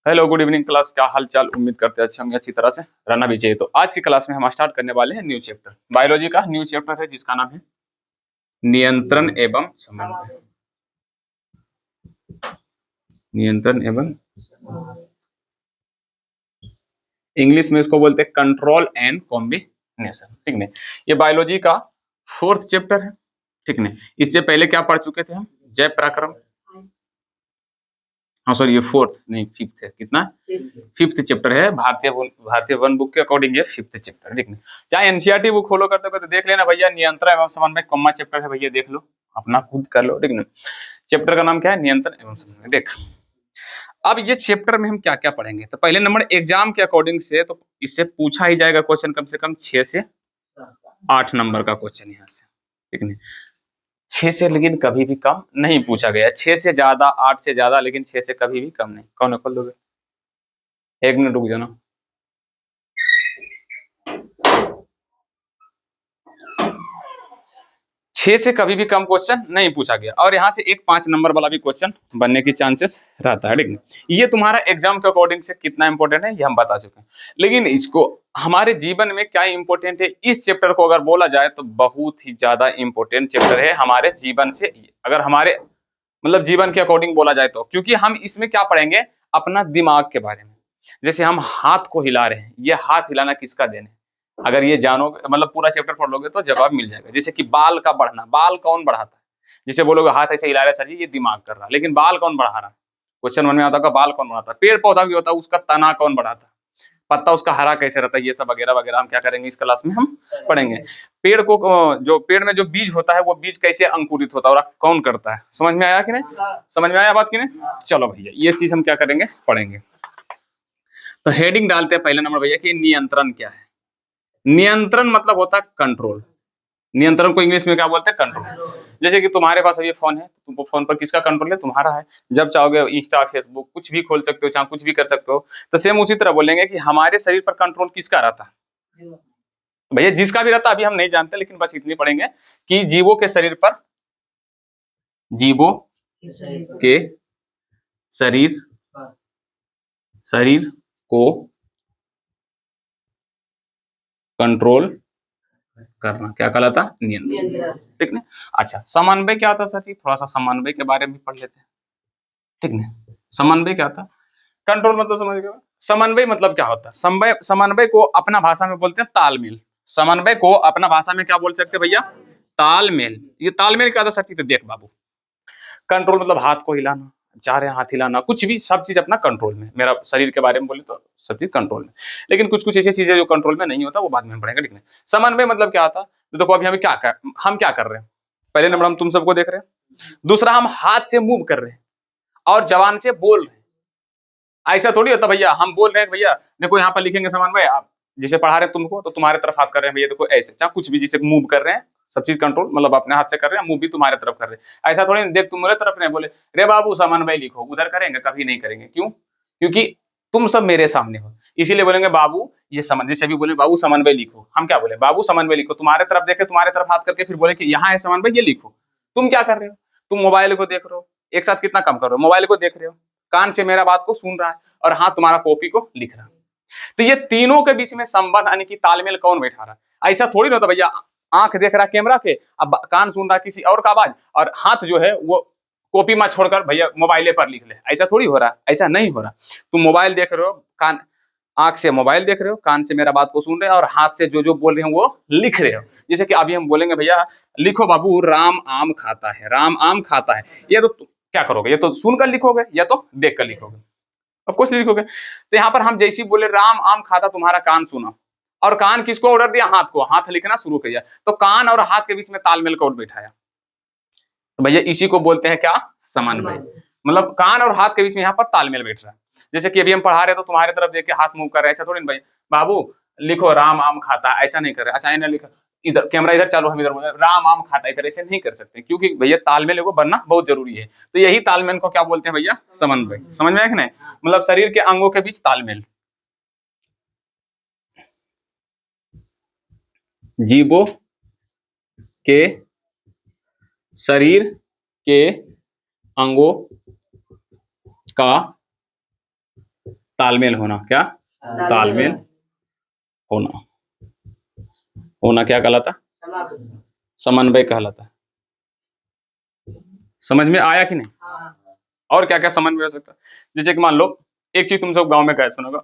Hello good evening class, क्या हाल चाल। उम्मीद करते हैं अच्छे होंगे, अच्छी तरह से रहना भी चाहिए। तो आज की क्लास में हम स्टार्ट करने वाले हैं न्यू चैप्टर, बायोलॉजी का न्यू चैप्टर है जिसका नाम है नियंत्रण एवं समन्वय। नियंत्रण एवं इंग्लिश में इसको बोलते हैं कंट्रोल एंड कॉम्बिनेशन। ठीक है, ये बायोलॉजी का 4th चैप्टर है। ठीक है, इससे पहले क्या पढ़ चुके थे हम? जैव पराक्रम। हाँ सॉरी, ये 4th नहीं 5th है। कितना? 5th चैप्टर है। भारतीय वन बुक के अकॉर्डिंग ये 5th चैप्टर। ठीक है, चाहे एनसीईआरटी बुक फॉलो करते हो तो देख लेना भैया, नियंत्रण एवं समन्वय कॉमा चैप्टर है भैया, देख लो, अपना खुद कर लो। ठीक है, चैप्टर का नाम क्या है? नियंत्रण एवं समन्वय। देख, अब ये चैप्टर में हम क्या क्या पढ़ेंगे, तो पहले नंबर एग्जाम के अकॉर्डिंग से तो इससे पूछा ही जाएगा क्वेश्चन, कम से कम 6 से 8 नंबर का क्वेश्चन यहाँ से। ठीक है, 6 से लेकिन कभी भी कम नहीं पूछा गया। 6 से ज्यादा, 8 से ज्यादा, लेकिन 6 से कभी भी कम नहीं। कौन खोल दोगे? 1 मिनट रुक जाना। 6 से कभी भी कम क्वेश्चन नहीं पूछा गया, और यहाँ से एक 5 नंबर वाला भी क्वेश्चन बनने की चांसेस रहता है। ठीक है, ये तुम्हारा एग्जाम के अकॉर्डिंग से कितना इंपॉर्टेंट है ये हम बता चुके हैं, लेकिन इसको हमारे जीवन में क्या इंपॉर्टेंट है, इस चैप्टर को अगर बोला जाए तो बहुत ही ज्यादा इंपॉर्टेंट चैप्टर है हमारे जीवन से। अगर हमारे मतलब जीवन के अकॉर्डिंग बोला जाए तो, क्योंकि हम इसमें क्या पढ़ेंगे, अपना दिमाग के बारे में। जैसे हम हाथ को हिला रहे हैं, ये हाथ हिलाना किसका देन है? अगर ये जानोगे, मतलब पूरा चैप्टर पढ़ लोगे तो जवाब मिल जाएगा। जैसे कि बाल का बढ़ना, बाल कौन बढ़ाता है? जिसे बोलोगे हाथ ऐसे हिला रहा है सर जी, ये दिमाग कर रहा है, लेकिन बाल कौन बढ़ा रहा है? क्वेश्चन मन में आता होगा, बाल कौन बढ़ाता है? पेड़ पौधा भी होता है, उसका तना कौन बढ़ाता है? पत्ता उसका हरा कैसे रहता है? ये सब वगैरह वगैरह हम क्या करेंगे, इस क्लास में हम पढ़ेंगे। पेड़ को, जो पेड़ में जो बीज होता है वो बीज कैसे अंकुरित होता है और कौन करता है? समझ में आया कि नहीं? समझ में आया बात कि नहीं? चलो भैया, ये चीज हम क्या करेंगे, पढ़ेंगे। तो हेडिंग डालते हैं पहले नंबर भैया कि नियंत्रण क्या है। नियंत्रण मतलब होता है कंट्रोल। नियंत्रण को इंग्लिश में क्या बोलते हैं? कंट्रोल। जैसे कि तुम्हारे पास अभी फोन है, तुम फोन पर किसका कंट्रोल है? तुम्हारा है। जब चाहोगे इंस्टा फेसबुक कुछ भी खोल सकते हो, चाहे कुछ भी कर सकते हो। तो सेम उसी तरह बोलेंगे कि हमारे शरीर पर कंट्रोल किसका रहता है? भैया जिसका भी रहता है, अभी हम नहीं जानते, लेकिन बस इतनी पढ़ेंगे कि जीवों के शरीर पर, जीवों के शरीर शरीर को कंट्रोल करना क्या कहलाता? नियंत्रण। ठीक है, अच्छा समन्वय क्या होता है सर जी? थोड़ा सा समन्वय के बारे में पढ़ लेते हैं। ठीक है, समन्वय क्या होता है? कंट्रोल मतलब समझ गए। समन्वय मतलब क्या होता है? समन्वय को अपना भाषा में बोलते हैं तालमेल। समन्वय को अपना भाषा में क्या बोल सकते हैं भैया? तालमेल। ये तालमेल क्या होता है सर जी? तो देख बाबू, कंट्रोल मतलब हाथ को हिलाना, चाह रहे हाथ हिलाना, कुछ भी, सब चीज अपना कंट्रोल में। मेरा शरीर के बारे में बोले तो सब चीज कंट्रोल में, लेकिन कुछ कुछ ऐसी चीजें जो कंट्रोल में नहीं होता वो बाद में हम पढ़ेंगे। ठीक है, समन्वय मतलब क्या आता? तो देखो अभी हम क्या कर रहे हैं, पहले नंबर हम तुम सबको देख रहे हैं, दूसरा हम हाथ से मूव कर रहे हैं और जवान से बोल रहे हैं। ऐसा थोड़ी होता भैया, हम बोल रहे हैं भैया देखो यहाँ पर लिखेंगे समन्वय, आप जिसे पढ़ा रहे हैं तुमको तो तुम्हारे तरफ हाथ कर रहे हैं भैया, देखो ऐसे, चाहे कुछ भी, जिसे मूव कर रहे हैं, सब चीज कंट्रोल मतलब अपने हाथ से कर रहे हैं, मूव भी तुम्हारे तरफ कर रहे हैं। ऐसा थोड़ी देख तुम मेरे तरफ नहीं बोले रे बाबू समन्वय लिखो, उधर करेंगे? कभी नहीं करेंगे। क्यों? क्योंकि तुम सब मेरे सामने हो, इसीलिए बोलेंगे बाबू ये समन्वय। जैसे अभी बोले बाबू समन्वय लिखो, हम क्या बोले? बाबू समन्वय लिखो, तुम्हारे तरफ देखे, तुम्हारे तरफ हाथ करके फिर बोले कि यहाँ है समन्वय, ये लिखो। तुम क्या कर रहे हो? तुम मोबाइल को देख रहे हो, एक साथ कितना काम कर रहे हो, मोबाइल को देख रहे हो, कान से मेरा बात को सुन रहा है, और हाथ तुम्हारा कॉपी को लिख रहा है। तो ये तीनों के बीच में संबंध यानी कि तालमेल कौन बैठा रहा है? ऐसा थोड़ी ना होता भैया, आंख देख रहा कैमरा के, अब कान सुन रहा किसी और का आवाज, और हाथ जो है वो कॉपी में छोड़कर भैया मोबाइले पर लिख ले। ऐसा थोड़ी हो रहा, ऐसा नहीं हो रहा। तुम मोबाइल देख रहे हो, कान, आंख से मोबाइल देख रहे हो, कान से मेरा बात को सुन रहे हो, और हाथ से जो जो बोल रहे हो वो लिख रहे हो। जैसे कि अभी हम बोलेंगे भैया लिखो बाबू राम आम खाता है, राम आम खाता है, ये तो क्या करोगे? ये तो सुनकर लिखोगे या तो देख कर लिखोगे, अब कुछ लिखोगे। तो यहाँ पर हम जैसे ही बोले राम आम खाता, तुम्हारा कान सुना, और कान किसको ऑर्डर दिया? हाथ को, हाथ लिखना शुरू किया। तो कान और हाथ के बीच में तालमेल को बैठाया, तो भैया इसी को बोलते हैं क्या? समन्वय। मतलब कान और हाथ के बीच में यहाँ पर तालमेल बैठ रहा है। जैसे कि अभी हम पढ़ा रहे तो तुम्हारे तरफ देख के हाथ मूव कर रहे हैं, ऐसा थोड़ी ना भाई बाबू लिखो राम आम खाता, ऐसा नहीं कर रहे। अच्छा इन्हें लिखा, इधर कैमरा इधर चालू, हम इधर बोल रहे राम आम खाता, इधर ऐसे नहीं कर सकते, क्योंकि भैया तालमेल को बनना बहुत जरूरी है। तो यही तालमेल को क्या बोलते हैं भैया? समन्वय। समझ में आया कि नहीं? मतलब शरीर के अंगों के बीच तालमेल। जीवों के शरीर के अंगों का तालमेल होना, क्या तालमेल होना, होना क्या कहलाता, समन्वय कहलाता है। समझ में आया कि नहीं? और क्या क्या समन्वय हो सकता है? जैसे कि मान लो एक चीज तुम सब गांव में कहे सुनोगा,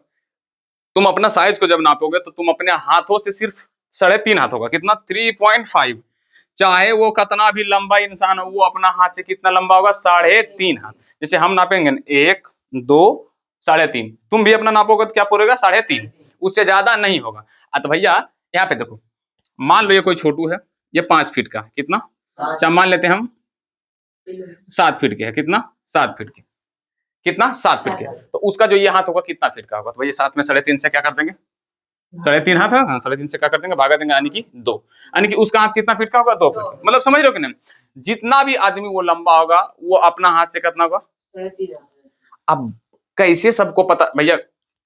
तुम अपना साइज को जब नापोगे तो तुम अपने हाथों से सिर्फ 3.5 हाथ होगा, कितना 3.5, चाहे वो कितना भी लंबा इंसान हो वो अपना हाथ से कितना लंबा होगा, 3.5 हाथ। जैसे हम नापेंगे 1 2 3.5, तुम भी अपना नापोगे तो क्या पूरेगा 3.5, उससे ज्यादा नहीं होगा। तो भैया यहाँ पे देखो, मान लो ये कोई छोटू है, ये 5 फीट का, कितना, अच्छा मान लेते हैं हम 7 फीट के है, कितना 7 फीट के, कितना 7 फीट के, तो उसका जो ये हाथ होगा कितना फीट का होगा, तो भैया 7 में 3.5 से क्या कर देंगे, 3.5 हाथ है, हाँ 3.5 से क्या कर देंगे, भागा देंगे, यानी कि 2, यानी कि उसका हाथ कितना फीट का होगा, 2 फीट। मतलब समझ रहे हो कि नहीं, जितना भी आदमी वो लंबा होगा वो अपना हाथ से कितना होगा। अब कैसे सबको पता भैया,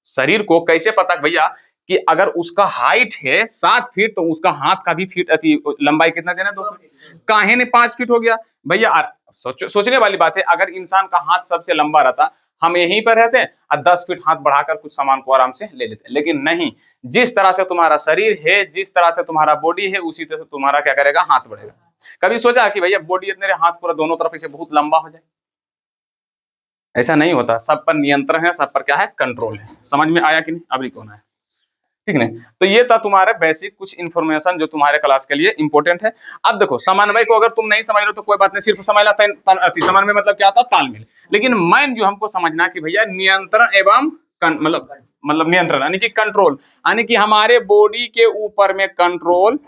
शरीर को कैसे पता भैया कि अगर उसका हाइट है 7 फीट तो उसका हाथ का भी फीट लंबाई कितना देना, 2 फीट, काहे ने 5 फीट हो गया भैया। सोचने वाली बात है, अगर इंसान का हाथ सबसे लंबा रहता हम यहीं पर रहते और 10 फीट हाथ बढ़ाकर कुछ सामान को आराम से ले लेते, लेकिन नहीं, जिस तरह से तुम्हारा शरीर है, जिस तरह से तुम्हारा बॉडी है, उसी तरह से तुम्हारा क्या करेगा, हाथ बढ़ेगा। कभी सोचा कि भैया बॉडी मेरे हाथ पूरा दोनों तरफ से बहुत लंबा हो जाए, ऐसा नहीं होता, सब पर नियंत्रण है, सब पर क्या है, कंट्रोल है। समझ में आया कि नहीं, अभी कौन है, ठीक नहीं। तो ये था तुम्हारे बेसिक कुछ इन्फॉर्मेशन जो तुम्हारे क्लास के लिए इंपॉर्टेंट है। अब देखो समन्वय को अगर तुम नहीं समझ रहे हो तो कोई बात नहीं, सिर्फ समझना समन्वय मतलब क्या था, तालमेल। लेकिन मेन जो हमको समझना कि भैया नियंत्रण एवं मतलब नियंत्रण यानी कि कंट्रोल, यानी कि हमारे बॉडी के ऊपर में कंट्रोल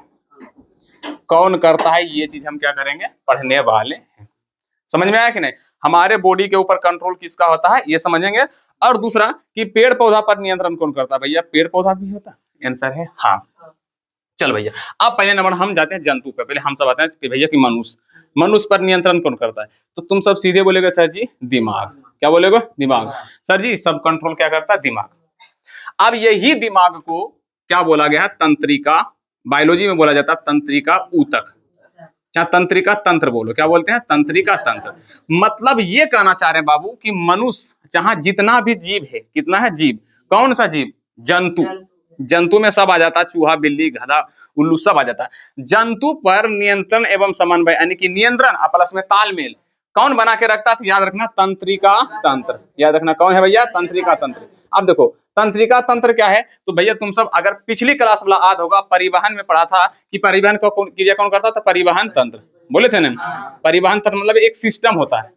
कौन करता है, ये चीज हम क्या करेंगे, पढ़ने वाले हैं। समझ में आया कि नहीं, हमारे बॉडी के ऊपर कंट्रोल किसका होता है ये समझेंगे। और दूसरा कि पेड़ पौधा पर नियंत्रण कौन करता है, भैया पेड़ पौधा भी होता है, आंसर है हाँ। चल भैया अब पहले नंबर हम जाते हैं जंतु पे, पहले हम सब आते हैं कि भैया कि मनुष्य पर नियंत्रण कौन करता है, तो तुम सब सीधे बोलेगे सर जी दिमाग। क्या बोलेगे, दिमाग। सर जी सब कंट्रोल क्या करता है, दिमाग। अब यही दिमाग को क्या बोला गया है, तंत्रिका, बायोलॉजी में बोला जाता है तंत्रिका ऊतक, चाहे तंत्रिका तंत्र बोलो, क्या बोलते हैं, तंत्रिका तंत्र। मतलब ये कहना चाह रहे हैं बाबू कि मनुष्य जहां जितना भी जीव है, कितना है जीव, कौन सा जीव, जंतु, जंतु में सब आ जाता है, चूहा बिल्ली गधा उल्लू सब आ जाता है। जंतु पर नियंत्रण एवं समन्वय यानी कि नियंत्रण प्लस में तालमेल कौन बना के रखता था, याद रखना तंत्रिका तंत्र, याद रखना कौन है भैया, तंत्रिका तंत्र। अब देखो तंत्रिका तंत्र क्या है, तो भैया तुम सब अगर पिछली क्लास वाला याद होगा, परिवहन में पढ़ा था कि परिवहन को क्रिया कौन करता था, परिवहन तंत्र बोले थे ना। परिवहन तंत्र मतलब एक सिस्टम होता है,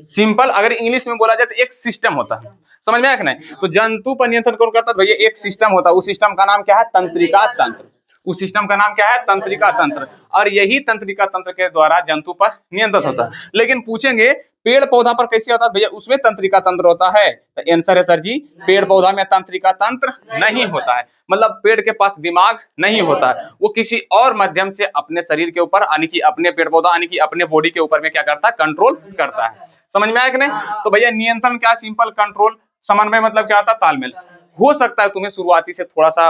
सिंपल अगर इंग्लिश में बोला जाए तो एक सिस्टम होता है। समझ में आया कि नहीं, तो जंतु पर नियंत्रण कौन करता है, भैया एक सिस्टम होता है, उस सिस्टम का नाम क्या है, तंत्रिका तंत्र। उस सिस्टम का नाम क्या है, तंत्रिका तंत्र। और यही तंत्रिका तंत्र के द्वारा जंतु पर नियंत्रित होता है। लेकिन पूछेंगे पेड़ पौधा पर कैसे होता है, भैया उसमें तंत्रिका तंत्र होता है, तो आंसर है सर जी पेड़ पौधा में तंत्रिका तंत्र नहीं होता है। मतलब पेड़ के पास दिमाग नहीं होता है, वो किसी और माध्यम से अपने शरीर के ऊपर यानी कि अपने पेड़ पौधा यानी कि अपने बॉडी के ऊपर में क्या करता है, कंट्रोल करता है। समझ में आया कि नहीं, तो भैया नियंत्रण क्या, सिंपल कंट्रोल। समन्वय मतलब क्या आता है, तालमेल। हो सकता है तुम्हें शुरुआती से थोड़ा सा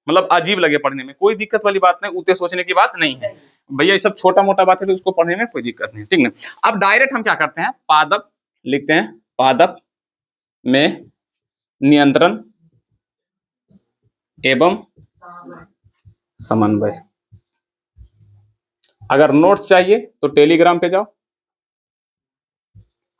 मतलब अजीब लगे पढ़ने में, कोई दिक्कत वाली बात नहीं, उतने सोचने की बात नहीं है भैया, ये सब छोटा मोटा बात है तो उसको पढ़ने में कोई दिक्कत नहीं, ठीक ना। अब डायरेक्ट हम क्या करते हैं, पादप लिखते हैं, पादप में नियंत्रण एवं समन्वय। अगर नोट्स चाहिए तो टेलीग्राम पे जाओ,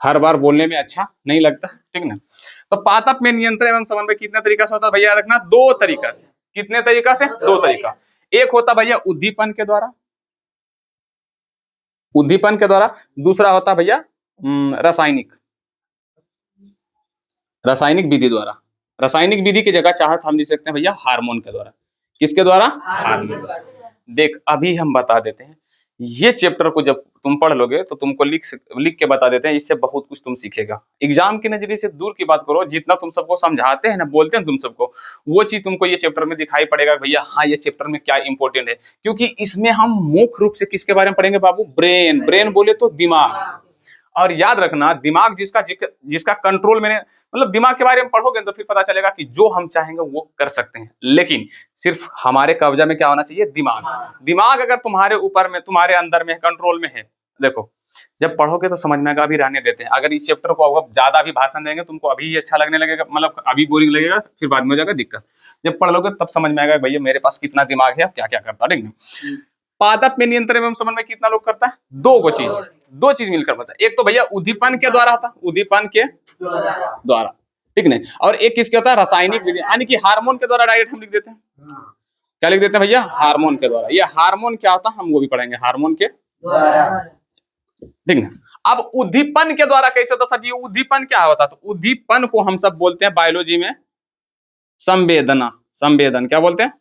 हर बार बोलने में अच्छा नहीं लगता, ठीक ना। तो पादप में नियंत्रण एवं समन्वय कितने तरीका से होता है भैया, रखना 2 तरीका से। कितने तरीका से, 2 तरीका। एक होता भैया उद्दीपन के द्वारा, उद्दीपन के द्वारा। दूसरा होता भैया रासायनिक, रासायनिक विधि द्वारा। रासायनिक विधि की जगह चाहे हम लिख सकते हैं भैया हार्मोन के द्वारा। किसके द्वारा, हार्मोन। देख अभी हम बता देते हैं, ये चैप्टर को जब तुम पढ़ लोगे तो तुमको लिख के बता देते हैं, इससे बहुत कुछ तुम सीखेगा। एग्जाम के नजरिए से दूर की बात करो, जितना तुम सबको समझाते हैं ना, बोलते हैं तुम सबको, वो चीज तुमको ये चैप्टर में दिखाई पड़ेगा भैया, हाँ ये चैप्टर में क्या इंपॉर्टेंट है। क्योंकि इसमें हम मुख्य रूप से किसके बारे में पढ़ेंगे बाबू, ब्रेन। ब्रेन बोले तो दिमाग। और याद रखना दिमाग जिसका कंट्रोल में, मतलब दिमाग के बारे में पढ़ोगे तो फिर पता चलेगा कि जो हम चाहेंगे वो कर सकते हैं, लेकिन सिर्फ हमारे कब्जा में क्या होना चाहिए, दिमाग। दिमाग अगर तुम्हारे ऊपर में, तुम्हारे अंदर में, कंट्रोल में है, देखो जब पढ़ोगे तो समझ में आएगा, अभी रहने देते हैं। अगर इस चैप्टर को अब ज्यादा भी भाषण देंगे तुमको अभी ही अच्छा लगने लगेगा, मतलब अभी बोरिंग लगेगा, फिर बाद में हो जाएगा दिक्कत। जब पढ़ लोगे तब समझ में आएगा भैया मेरे पास कितना दिमाग है, क्या क्या करता है। ठीक है, पादप में नियंत्रण एवं समन्वय कितना लोग करता है? दो चीज मिलकर बनता है। एक तो भैया उद्दीपन के द्वारा होता है, उद्दीपन के द्वारा, ठीक नहीं, और एक किसके होता है? रासायनिक विधि, यानी कि हार्मोन के द्वारा। डायरेक्ट हम लिख देते हैं, क्या लिख देते हैं भैया? हार्मोन के द्वारा। ये हार्मोन क्या होता है हम वो भी पढ़ेंगे, हार्मोन के द्वारा, ठीक है। अब उद्दीपन के द्वारा कैसे होता सर जी? उद्दीपन क्या होता? तो उद्दीपन को हम सब बोलते हैं बायोलॉजी में संवेदना। संवेदन क्या बोलते हैं?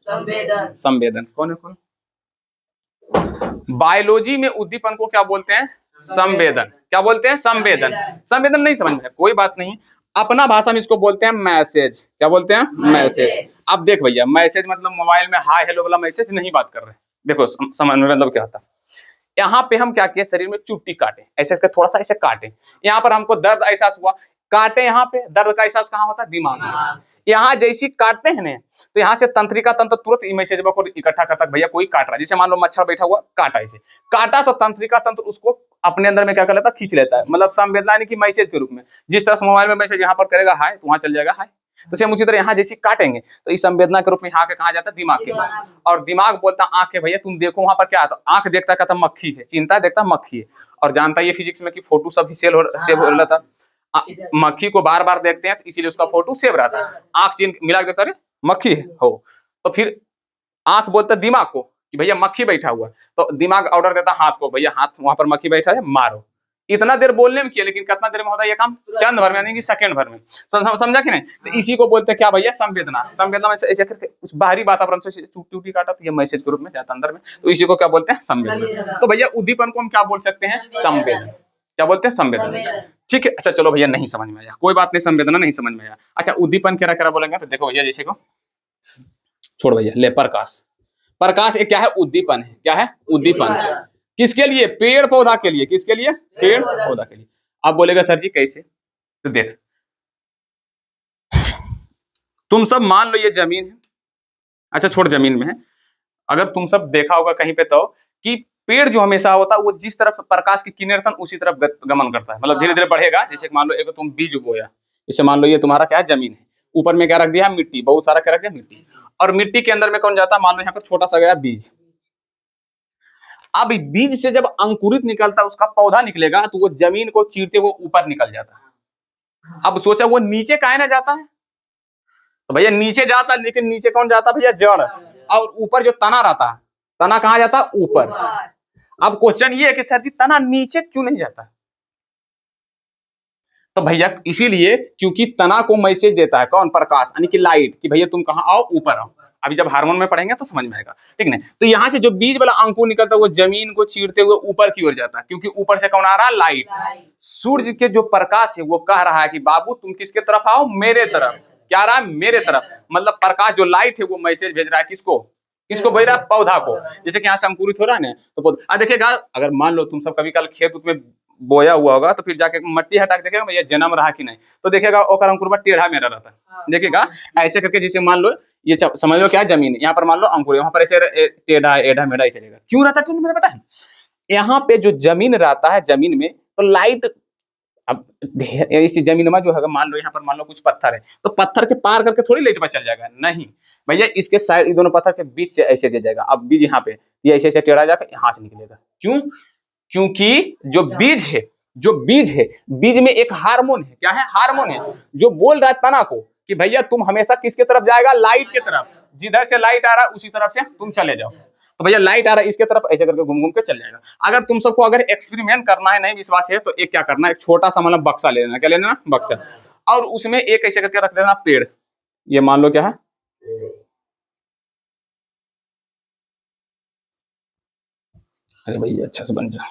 संवेदन। कौन है कौन? बायोलॉजी में उद्दीपन को क्या बोलते हैं? संवेदन। क्या बोलते हैं? संवेदन। संवेदन नहीं समझ में, कोई बात नहीं, अपना भाषा में इसको बोलते हैं मैसेज। क्या बोलते हैं? मैसेज। अब देख भैया, मैसेज मतलब मोबाइल में हाय हेलो वाला मैसेज नहीं बात कर रहे। देखो समझ में मतलब क्या होता है। यहाँ पे हम क्या किए, शरीर में चुट्टी काटे, ऐसे करके थोड़ा सा ऐसे काटे, यहाँ पर हमको दर्द एहसास हुआ, काटे, यहाँ पे दर्द का एहसास कहाँ होता है? दिमाग में। यहाँ जैसी काटते हैं ना, तो यहाँ से तंत्रिका तंत्र तुरंत मैसेज को इकट्ठा करता है, भैया कोई काट रहा है। जैसे मान लो मच्छर बैठा हुआ, काटा, ऐसे काटा तो तंत्रिका तंत्र उसको अपने अंदर में क्या कर लेता है? खींच लेता है। मतलब संवेदना यानी कि मैसेज के रूप में। जिस तरह से मोबाइल में मैसेज यहाँ पर करेगा हाय, तो वहां चल जाएगा हाय, तो सेम उसी तरह यहाँ जैसी काटेंगे तो इस संवेदना के रूप में यहाँ के कहा जाता है? दिमाग के पास। और दिमाग बोलता है आंख है, भैया तुम देखो वहां पर क्या आता है? आंख देखता कहता मक्खी है, चिंता देखता मक्खी है। और जानता है ये फिजिक्स में कि फोटो सब सेव हो रहा था, मक्खी को बार बार देखते हैं इसीलिए उसका फोटो सेव रहता है। आंख चिन्ह मिला के देखता अरे मक्खी है हो, तो फिर आंख बोलता दिमाग को कि भैया मक्खी बैठा हुआ, तो दिमाग ऑर्डर देता हाथ को, भैया हाथ वहां पर मक्खी बैठा है मारो। इतना देर बोलने में किया, लेकिन कितना देर में होता है ये काम? चंद भर में, यानी कि सेकंड भर में। समझा कि नहीं? तो इसी को बोलते हैं क्या भैया? संवेदना। संवेदना में ऐसे करके कुछ बाहरी वातावरण से टूटी काटा तो ये मैसेज के रूप में जाता अंदर में, तो इसी को क्या बोलते हैं? संवेदना। तो भैया उद्दीपन को हम क्या बोल सकते हैं? संवेदन। क्या बोलते हैं? संवेदना। ठीक है, अच्छा चलो भैया नहीं समझ में आया, कोई बात नहीं, संवेदना नहीं समझ में आया। अच्छा उद्दीपन क्या क्या बोलेंगे? तो देखो भैया, जैसे को छोड़ भैया, ले प्रकाश। प्रकाश एक क्या है? उद्दीपन है। क्या है? उद्दीपन। किसके लिए? पेड़ पौधा के लिए। किसके लिए? पेड़ पौधा के लिए। आप बोलेगा सर जी कैसे? तो देख, तुम सब मान लो ये जमीन है, अच्छा छोड़ जमीन में है, अगर तुम सब देखा होगा कहीं पे तो कि पेड़ जो हमेशा होता है वो जिस तरफ प्रकाश की किरण उसी तरफ गमन करता है, मतलब धीरे धीरे बढ़ेगा। जैसे मान लो एक तुम बीज बोया, जैसे मान लो ये तुम्हारा क्या है? जमीन है, ऊपर में क्या रख दिया? मिट्टी, बहुत सारा क्या रख दिया? मिट्टी। और मिट्टी के अंदर में कौन जाता है? मान लो यहाँ पर छोटा सा गया बीज। अब बीज से जब अंकुरित निकलता है, उसका पौधा निकलेगा, तो वो जमीन को चीरते वो ऊपर निकल जाता है। अब सोचा वो नीचे काहे ना जाता है? तो भैया नीचे जाता, लेकिन नीचे कौन जाता भैया? जड़। और ऊपर जो तना रहता है, तना कहाँ जाता? ऊपर। अब क्वेश्चन ये है कि सर जी तना नीचे क्यों नहीं जाता? तो भैया इसीलिए क्योंकि तना को मैसेज देता है कौन? प्रकाश, यानी कि लाइट, कि भैया तुम कहाँ आओ? ऊपर आओ। अभी जब हार्मोन में पढ़ेंगे तो समझ में आएगा, ठीक ना? तो यहाँ से जो बीज वाला अंकुर निकलता है वो जमीन को चीरते हुए ऊपर की ओर जाता है, क्योंकि ऊपर से कौन आ रहा है? लाइट। सूर्य के जो प्रकाश है वो कह रहा है कि बाबू तुम किसके तरफ आओ? मेरे तरफ। क्या रहा है? मेरे तरफ। मतलब प्रकाश जो लाइट है वो मैसेज भेज रहा है किसको? किसको भेज रहा है? पौधा को। जैसे कि यहाँ से अंकुरित हो रहा है ना, तो पौधा देखिएगा, अगर मान लो तुम सब कभी कल खेत में बोया हुआ होगा तो फिर जाके मट्टी हटा के देखेगा भैया जन्म रहा कि नहीं, तो देखेगा ओकर अंकुर टेढ़ा मेरा रहता है। देखिएगा ऐसे करके, जैसे मान लो ये समझ लो क्या जमीन है, यहाँ पर मान लो अंकुर, यहाँ पर ऐसे टेढ़ा एढ़ा मेढ़ा ऐसे रहेगा। क्यों रहता है? मुझे पता है, यहाँ पे जो जमीन रहता है, जमीन में तो लाइट, अब इस जमीन में जो है मान लो यहाँ पर मान लो कुछ पत्थर है, तो पत्थर के पार करके थोड़ी लाइट पर चल जाएगा, नहीं भैया, इसके साइड, ये दोनों पत्थर के बीच से ऐसे दे जाएगा। अब बीज यहाँ पे ये ऐसे ऐसे टेढ़ा जाकर यहाँ से निकलेगा। क्यों? क्योंकि जो बीज है, जो बीज है, बीज में एक हार्मोन है। क्या है? हार्मोन है, जो बोल रहा है तना को कि भैया तुम हमेशा किसके तरफ जाएगा? लाइट के तरफ। जिधर से लाइट आ रहा है उसी तरफ से तुम चले जाओ। तो भैया लाइट आ रहा है इसके तरफ, ऐसे करके घूम घूम के चल जाएगा। अगर तुम सबको अगर एक्सपेरिमेंट करना है, नहीं विश्वास है, तो एक क्या करना है, एक छोटा सा मतलब बक्सा ले लेना। क्या लेना? बक्सा। और उसमें एक ऐसे करके रख देना पेड़। ये मान लो क्या है? अरे भैया अच्छा से बन जा।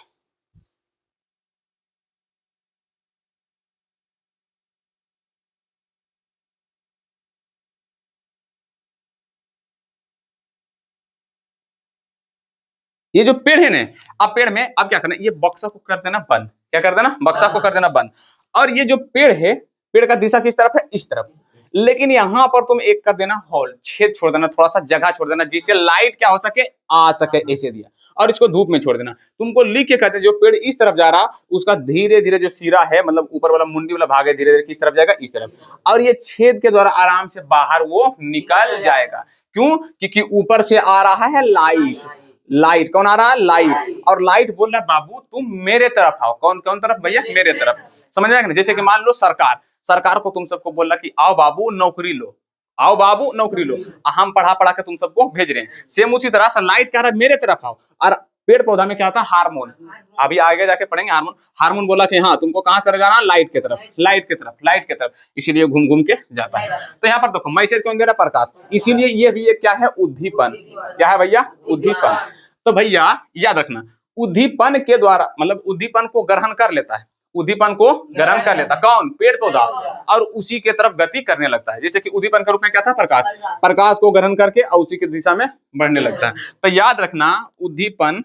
ये जो पेड़ है ना, अब पेड़ में अब क्या करना है, ये बक्सा को कर देना बंद। क्या कर देना? बक्सा को कर देना बंद। और ये जो पेड़ है, पेड़ का दिशा किस तरफ है? इस तरफ। लेकिन यहाँ पर तुम एक कर देना होल, छेद छोड़ देना, थोड़ा सा जगह छोड़ देना, जिससे लाइट क्या हो सके? आ सके, ऐसे दिया। और इसको धूप में छोड़ देना। तुमको लिख के कहते हैं जो पेड़ इस तरफ जा रहा उसका धीरे धीरे जो सिरा है मतलब ऊपर वाला मुंडी वाला भाग है धीरे धीरे किस तरफ जाएगा, इस तरफ, और ये छेद के द्वारा आराम से बाहर वो निकल जाएगा। क्यों? क्योंकि ऊपर से आ रहा है लाइट। लाइट कौन आ रहा है? लाइट। और लाइट बोल रहा है बाबू तुम मेरे तरफ आओ। कौन कौन तरफ भैया? मेरे तरफ। समझ में आएगा ना? जैसे कि मान लो सरकार को तुम सबको बोल रहा कि आओ बाबू नौकरी लो, आओ बाबू नौकरी लो, हम पढ़ा पढ़ा के तुम सबको भेज रहे हैं। सेम उसी तरह से लाइट कह रहा है मेरे तरफ आओ। और पेड़ पौधा में क्या होता है? हार्मोन। अभी आगे जाके पढ़ेंगे हार्मोन। हार्मोन बोला कि हाँ तुमको कहां तरफ जाना? लाइट के तरफ, लाइट के तरफ, लाइट के तरफ, इसीलिए घूम घूम के जाता है। तो यहाँ पर देखो मैसेज कौन दे रहा है? प्रकाश। इसीलिए ये भी एक क्या है? उद्दीपन। क्या है भैया? उद्दीपन। तो भैया याद रखना उद्दीपन के द्वारा मतलब उद्दीपन को ग्रहण कर लेता है, उद्दीपन को ग्रहण कर लेता कौन? पेड़ पौधा, और उसी के तरफ गति करने लगता है। जैसे कि उद्दीपन के रूप में क्या था? प्रकाश। प्रकाश को ग्रहण करके और उसी की दिशा में बढ़ने लगता है। तो याद रखना उद्दीपन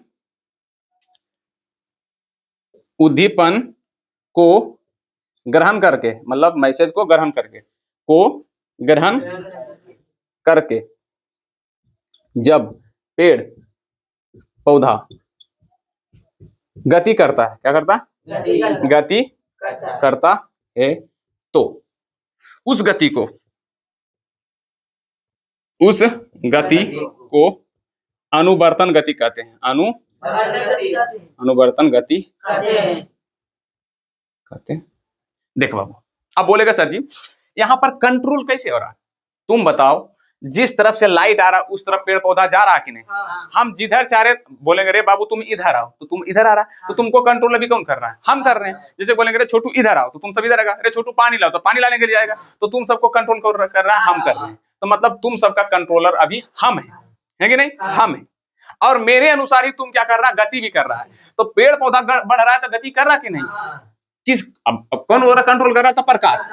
को ग्रहण करके मतलब मैसेज को ग्रहण करके जब पेड़ पौधा गति करता है, क्या करता है? गति करता है, तो उस गति को अनुवर्तन गति कहते हैं। अनुवर्तन गति कहते हैं। देखो बाबू अब बोलेगा सर जी यहाँ पर कंट्रोल कैसे हो रहा है? तुम बताओ जिस तरफ से लाइट आ रहा उस तरफ पेड़ पौधा जा रहा कि नहीं? हम जिधर चाह रहे बोलेंगे रे बाबू तुम इधर आओ तो तुम इधर आ रहा, तो तुमको कंट्रोल अभी कौन कर रहा है? हम कर रहे हैं। जैसे बोलेंगे रे छोटू इधर आओ तो तुम सब इधर आएगा, रे छोटू पानी लाओ तो पानी लाने के लिए आएगा, तो तुम सबको कंट्रोल कर रहा है, हम कर रहे हैं। तो मतलब तुम सबका कंट्रोलर अभी हम है कि नहीं? हम है। और मेरे अनुसार ही तुम क्या कर रहा है? गति भी कर रहा है। तो पेड़ पौधा बढ़ रहा है तो गति कर रहा कि नहीं? किस अब कौन हो रहा कंट्रोल कर रहा था? प्रकाश।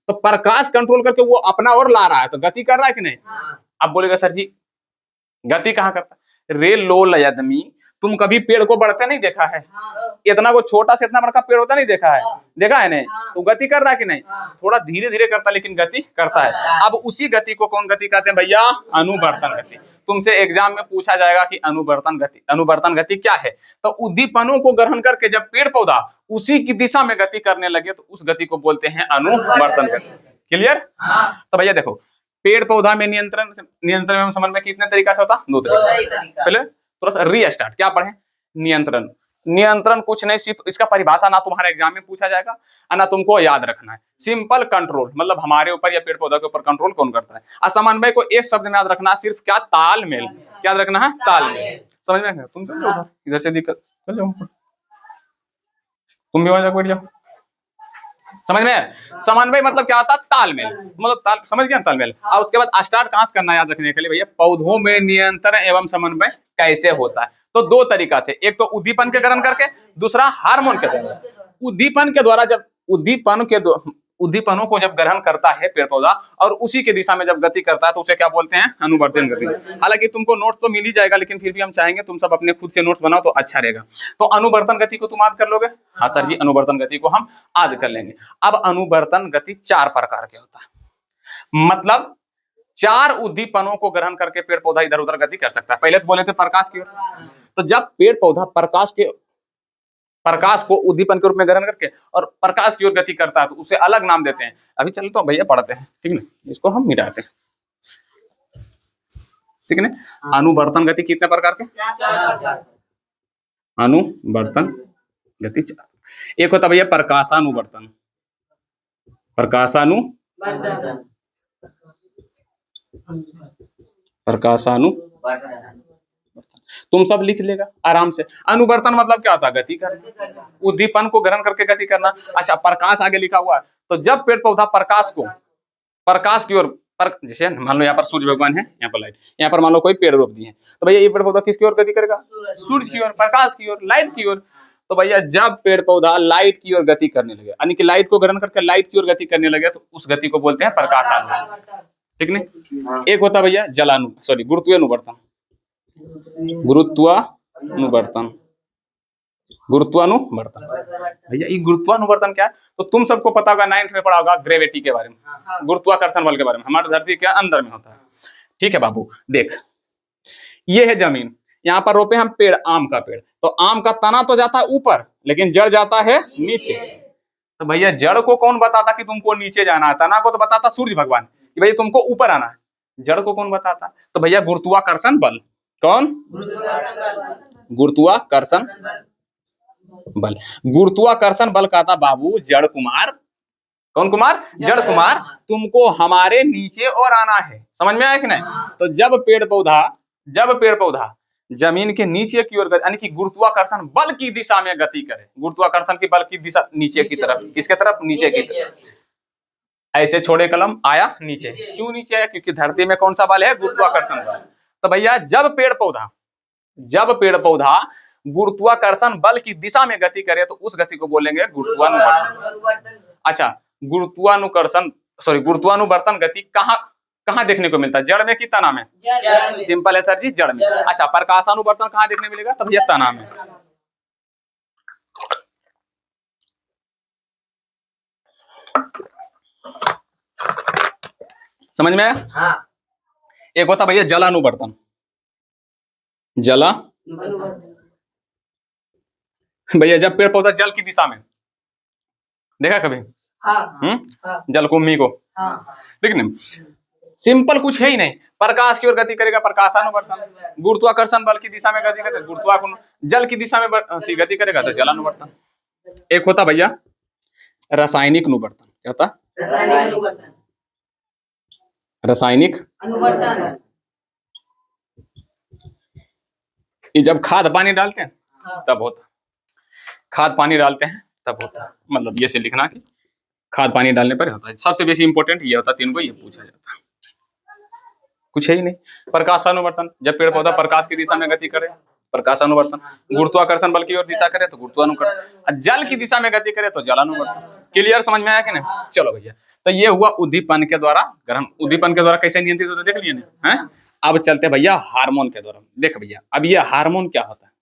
तो प्रकाश कंट्रोल करके वो अपना और ला रहा है तो गति कर रहा है कि नहीं? अब बोलेगा सर जी गति कहाँ करता है? रे लोल आदमी तुम कभी पेड़ को बढ़ते नहीं देखा है? इतना को छोटा से इतना बड़ा पेड़ होता नहीं देखा है? देखा है नहीं? तो गति कर रहा है कि नहीं? थोड़ा धीरे धीरे करता लेकिन गति करता है। अब उसी गति को कौन गति कहते हैं भैया? अनुवर्तन गति। तुमसे एग्जाम में पूछा जाएगा कि अनुवर्तन गति क्या है? तो उद्दीपनों को ग्रहण करके जब पेड़ पौधा उसी की दिशा में गति करने लगे तो उस गति को बोलते हैं अनुवर्तन गति। क्लियर? तो भैया देखो पेड़ पौधा में नियंत्रण एवं समन्वय कितने तरीका से होता? 2 तरीका। पहले थोड़ा सा रीस्टार्ट क्या पढ़े? नियंत्रण कुछ नहीं, सिर्फ इसका परिभाषा ना तुम्हारे एग्जाम में पूछा जाएगा और ना तुमको याद रखना है। सिंपल कंट्रोल मतलब हमारे ऊपर या पेड़ पौधा के ऊपर कंट्रोल कौन करता है। और समन्वय को एक शब्द में याद रखना, सिर्फ क्या? तालमेल। क्या याद रखना है? तालमेल। समझ में? तुम चलो इधर से दिक्कत चल जाओ, तुम भी वहां बैठ जाओ। समझ में? समन्वय मतलब क्या होता है? तालमेल। मतलब समझ गया तालमेल। और उसके बाद स्टार्ट कहां से करना याद रखने के लिए भैया? पौधों में नियंत्रण एवं समन्वय कैसे होता है? तो 2 तरीका से, एक तो उद्दीपन के ग्रहण करके, दूसरा हार्मोन के द्वारा। उद्दीपन के द्वारा जब उद्दीपनों को जब ग्रहण करता है पेड़ पौधा और उसी के दिशा में जब गति करता है तो उसे क्या बोलते हैं? अनुवर्तन गति। हालांकि तुमको नोट्स तो मिल ही जाएगा लेकिन फिर भी हम चाहेंगे तुम सब अपने खुद से नोट्स बनाओ तो अच्छा रहेगा। तो अनुवर्तन गति को तुम याद कर लोगे? हाँ सर जी अनुवर्तन गति को हम याद कर लेंगे। अब अनुवर्तन गति 4 प्रकार के होता है, मतलब 4 उद्दीपनों को ग्रहण करके पेड़ पौधा इधर उधर गति कर सकता है। पहले तो बोले थे प्रकाश की ओर, तो जब पेड़ पौधा प्रकाश को उद्दीपन के रूप में ग्रहण करके और प्रकाश की ओर गति करता है तो उसे अलग नाम देते हैं। अभी चलो तो भैया पढ़ते हैं, ठीक है? इसको हम मिटाते हैं, ठीक है? अनुवर्तन गति कितने प्रकार के? 4। अनुवर्तन गति 4। एक होता भैया प्रकाशानुवर्तन। प्रकाशानुवर्तन तुम सब लिख लेगा आराम से। अनुवर्तन मतलब क्या होता है? गति करना, उद्दीपन को ग्रहण करके गति करना। अच्छा प्रकाश आगे लिखा हुआ है, तो जब पेड़ पौधा प्रकाश की ओर जैसे मान लो यहाँ पर सूर्य भगवान है, यहाँ पर लाइट, यहाँ पर मान लो कोई पेड़ रोप दिए हैं, तो भैया ये पेड़ पौधा किसकी ओर गति करेगा? सूर्य की ओर, प्रकाश की ओर, लाइट की ओर। तो भैया जब पेड़ पौधा लाइट की ओर गति करने लगे यानी कि लाइट को ग्रहण करके लाइट की ओर गति करने लगे तो उस गति को बोलते हैं प्रकाशानुवर्तन, ठीक नहीं? एक होता भैया गुरुत्वानुवर्तन। भैया ये गुरुत्वानुवर्तन क्या है? तो तुम सबको पता होगा, 9th में पढ़ा होगा ग्रेविटी के बारे में, गुरुत्वाकर्षण बल के बारे में, हमारी धरती के अंदर में होता है। ठीक है बाबू, देख ये है जमीन, यहाँ पर रोपे हम पेड़, आम का पेड़, तो आम का तना तो जाता है ऊपर लेकिन जड़ जाता है नीचे। तो भैया जड़ को कौन बताता कि तुमको नीचे जाना है? तना को तो बताता सूर्य भगवान कि भैया तुमको ऊपर आना है। जड़ को कौन बताता? तो भैया गुरुत्वाकर्षण बल। कौन? गुरुत्वाकर्षण बल। गुरुत्वाकर्षण बल कहता बाबू जड़ कुमार, कौन कुमार? जड़ कुमार, तुमको हमारे नीचे और आना है। समझ में आया कि नहीं? तो जब पेड़ पौधा जमीन के नीचे की ओर, यानी कि गुरुत्वाकर्षण बल की दिशा में गति करे, गुरुत्वाकर्षण की बल की दिशा नीचे की तरफ, किसके तरफ? नीचे की तरफ। ऐसे छोड़े कलम, आया नीचे। क्यों नीचे आया? क्योंकि धरती में कौन सा बल है? गुरुत्वाकर्षण बल। तो भैया जब पेड़ पौधा गुरुत्वाकर्षण बल की दिशा में गति करे तो उस गति को बोलेंगे गुरुत्वानुवर्तन। अच्छा, गुरुत्वानुवर्तन गति कहाँ देखने को मिलता है? जड़ में कि तना में? सिंपल है सर जी, जड़ में। अच्छा, प्रकाशानुवर्तन कहाँ देखने मिलेगा? तब ये तना में। समझ में आया? हाँ। एक होता भैया जलानुवर्तन। भैया जब पेड़ पौधा जल की दिशा में, देखा कभी? हाँ। जलकुंभी को। हाँ। ठीक ना? सिंपल कुछ है ही नहीं, प्रकाश की ओर गति करेगा प्रकाशानुवर्तन, गुरुत्वाकर्षण बल की दिशा में गति करेगा गुरुत्वाकर्षण, जल की दिशा में गति करेगा तो जलानुवर्तन। एक होता भैया रासायनिक अनुवर्तन। क्या होता? रासायनिक अनुवर्तन। ये जब खाद पानी डालते हैं तब होता, खाद पानी डालते हैं तब होता, मतलब ये से लिखना कि खाद पानी डालने पर होता है। सबसे बेसी इंपॉर्टेंट ये होता, तीन को ये पूछा जाता है, कुछ है ही नहीं। प्रकाशानुवर्तन, जब पेड़ पौधा प्रकाश की दिशा में गति करे प्रकाशानुवर्तन, गुरुत्वाकर्षण बल की ओर दिशा करे तो गुरुत्वानुवर्तन, जल की दिशा में गति करे तो जलानुवर्तन। क्लियर? समझ में आया कि नहीं? चलो भैया, तो ये हुआ उद्दीपन के द्वारा ग्रहण। उद्दीपन के द्वारा कैसे नियंत्रित होता है देख लिए ना, हैं? अब चलते भैया हार्मोन के द्वारा। देख भैया अब ये हार्मोन क्या होता है,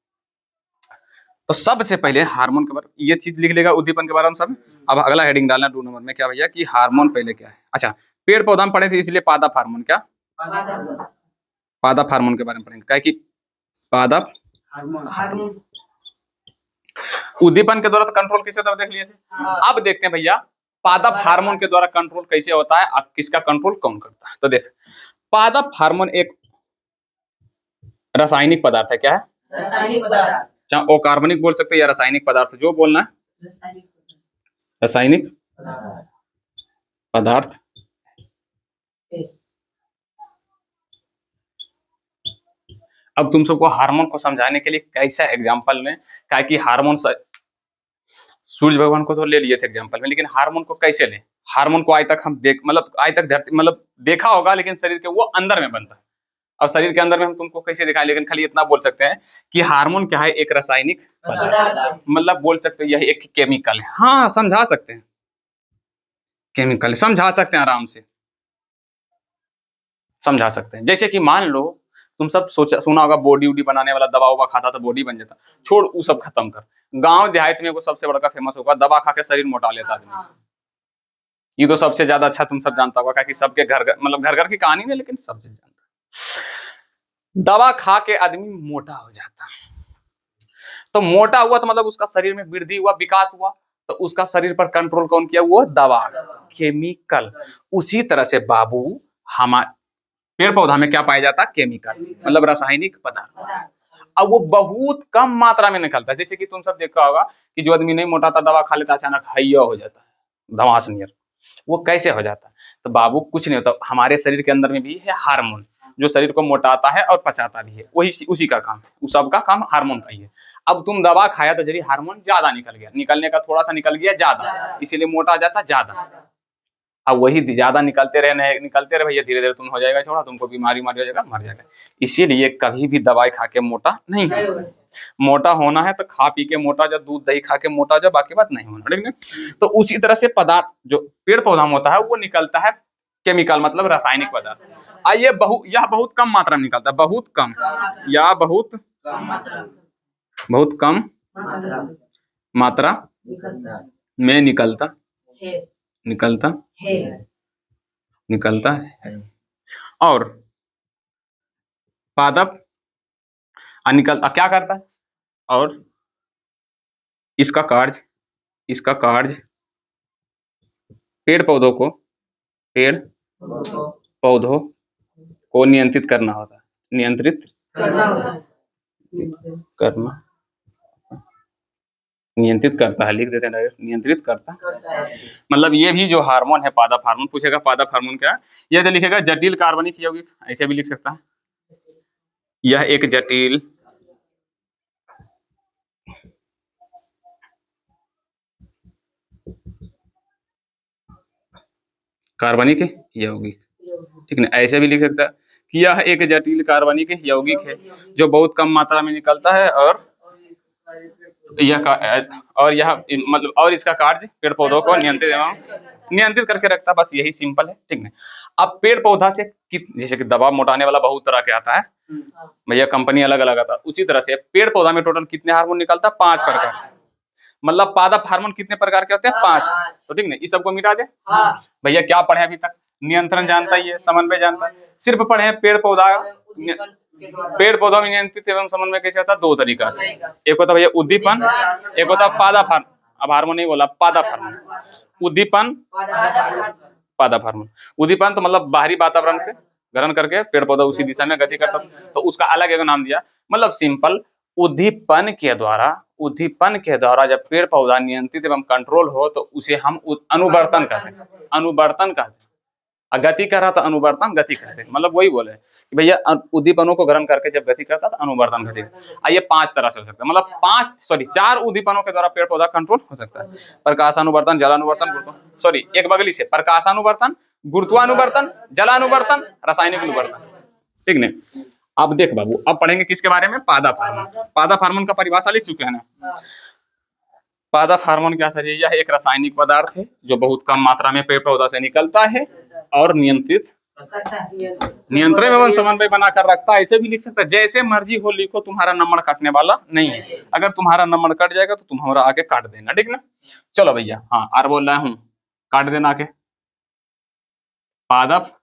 तो सबसे पहले हार्मोन के बारे में ये चीज लिख लेगा, उद्दीपन के बारे में सब। अब अगला हेडिंग डालना 2 नंबर में, क्या भैया कि हार्मोन पहले क्या है। अच्छा, पेड़ पौधा में पढ़े थे इसलिए पादप हार्मोन, क्या पादप हार्मोन के बारे में पढ़ेंगे, क्या कि पादप हार्मोन उद्दीपन के द्वारा तो कंट्रोल कैसे होता है देख लिए थे। अब देखते हैं भैया पादप हार्मोन के द्वारा कंट्रोल कैसे होता है, अब किसका कंट्रोल कौन करता है। तो देख, पादप हार्मोन एक रासायनिक पदार्थ है। क्या है? रासायनिक पदार्थ। चाहे अकार्बनिक बोल सकते हैं या रासायनिक पदार्थ, जो बोलना है। रासायनिक पदार्थ। अब तुम सबको हार्मोन को समझाने के लिए कैसा एग्जांपल में, क्या कि हार्मोन सूर्य भगवान को तो ले लिए थे एग्जांपल में, लेकिन हार्मोन को कैसे ले? हार्मोन को आज तक हम धरती मतलब देखा होगा, लेकिन शरीर के वो अंदर में बनता है। अब शरीर के अंदर में हम तुमको कैसे दिखाएं, लेकिन खाली इतना बोल सकते हैं कि हार्मोन क्या है, एक रासायनिक पदार्थ, मतलब बोल सकते हैं यह एक केमिकल है। हाँ, समझा सकते हैं, केमिकल समझा सकते हैं, आराम से समझा सकते हैं। जैसे कि मान लो तुम सब सुना होगा बॉडी वॉडी बनाने वाला दवा ववा खाता तो बॉडी बन जाता। छोड़ वो सब खत्म कर, गांव देहात में वो सबसे बड़ा फेमस होगा, दवा खा के शरीर मोटा लेता आदमी। ये तो सबसे ज्यादा अच्छा तुम सब जानता होगा, क्योंकि सबके घर मतलब घर की कहानी नहीं, लेकिन सबसे जानता। दवा खा के आदमी मोटा हो जाता, तो मोटा हुआ तो मतलब उसका शरीर में वृद्धि हुआ, विकास हुआ, तो उसका शरीर पर कंट्रोल कौन किया? वो दवा, केमिकल। उसी तरह से बाबू हमारे पेड़ पौधा में क्या पाया जाता? केमिकल, मतलब रासायनिक पदार्थ। अब वो बहुत कम मात्रा में निकलता है। जैसे कि तुम सब देखा होगा कि जो आदमी नहीं मोटा था दवा खा लेता, अचानक हैया हो जाता है, धमास नियर। वो कैसे हो जाता है? तो बाबू कुछ नहीं होता, हमारे शरीर के अंदर में भी है हार्मोन, जो शरीर को मोटाता है और पचाता भी है, वही उसी का काम है, उस सबका काम हार्मोन का ही है। अब तुम दवा खाया तो जरिए हार्मोन ज्यादा निकल गया, निकलने का थोड़ा सा निकल गया ज्यादा, इसीलिए मोटा जाता ज्यादा। अब वही ज्यादा निकलते रहे भैया, धीरे धीरे तुम हो जाएगा छोड़ा, तुमको बीमारी हो जाएगा, मर जाएगा। इसीलिए कभी भी दवाई खा के मोटा नहीं होना। मोटा होना है तो खा पी के मोटा जा, दूध दही खा के मोटा जा, बाकी बात नहीं होना, ठीक है। तो उसी तरह से पदार्थ जो पेड़ पौधा में होता है वो निकलता है केमिकल, मतलब रासायनिक पदार्थ। आइए यह बहुत कम मात्रा में निकलता है, बहुत कम या बहुत कम मात्रा में निकलता है। और पादप क्या करता है, और इसका कार्य पेड़ पौधों को नियंत्रित करना होता है, नियंत्रित करता है, लिख देते हैं, नियंत्रित करता मतलब ये भी जो हार्मोन है पादप हार्मोन, पूछेगा पादप हार्मोन क्या है, ये तो लिखेगा जटिल कार्बनिक यौगिक, ऐसे भी लिख सकता है, यह एक जटिल कार्बनिक यौगिक, ठीक है, ऐसे भी लिख सकता है कि यह एक जटिल कार्बनिक यौगिक है जो बहुत कम मात्रा में निकलता है, और यह मतलब और इसका कार्य पेड़ पौधों को नियंत्रित करके रखता है, बस यही सिंपल है, ठीक है। अब पेड़ पौधा से जैसे कि दवा मोटाने वाला बहुत तरह के आता है भैया, कंपनी अलग अलग आता है, उसी तरह से पेड़ पौधा में टोटल कितने हार्मोन निकलता है, 5 प्रकार, मतलब पादप हार्मोन कितने प्रकार के होते हैं, 5, तो ठीक है, इस सबको मिटा दे भैया। क्या पढ़े अभी तक, नियंत्रण जानता ही है, समन्वय जानता है, सिर्फ पढ़े पेड़ पौधों में नियंत्रित एवं समन्वय कैसे होता है, 2 तरीका से, एक होता है भैया उद्दीपन, एक होता है पादप हार्मोन, अब हार्मोन नहीं बोला, पादप हार्मोन, उद्दीपन पादप हार्मोन, उद्दीपन तो मतलब बाहरी वातावरण से ग्रहण करके पेड़ पौधा उसी दिशा में गति करता, तो उसका अलग एक नाम दिया, मतलब सिंपल उद्दीपन के द्वारा जब पेड़ पौधा नियंत्रित एवं कंट्रोल हो तो उसे हम अनुवर्तन कहते हैं, गति कर रहा था अनुवर्तन गति कहते हैं, मतलब वही बोले कि भैया उद्दीपनों को ग्रहण करके जब गति करता तो अनुवर्तन गति। ये 5 तरह से हो सकता है, मतलब 4 उद्दीपनों के द्वारा पेड़ पौधा कंट्रोल हो सकता है, प्रकाशानुवर्तन, जलानुवर्तन, एक बगली से प्रकाशानुवर्तन, गुरुत्वानुवर्तन, जलानुवर्तन, रासायनिक अनुवर्तन, ठीक नहीं। अब देख बाबू, अब पढ़ेंगे किसके बारे में, पादप हार्मोन। पादप हार्मोन का परिभाषा लिख चुके हैं ना। पादप हार्मोन क्या सर, यह एक रासायनिक पदार्थ है जो बहुत कम मात्रा में पेड़ पौधा से निकलता है और नियंत्रण एवं समन्वय बनाकर रखता है, ऐसे भी लिख सकता है, जैसे मर्जी हो लिखो, तुम्हारा नंबर काटने वाला नहीं है, अगर तुम्हारा नंबर कट जाएगा तो तुम हमारा आके काट देना, ठीक ना। चलो भैया, हाँ आर बोल रहा हूँ, काट देना आके, पादप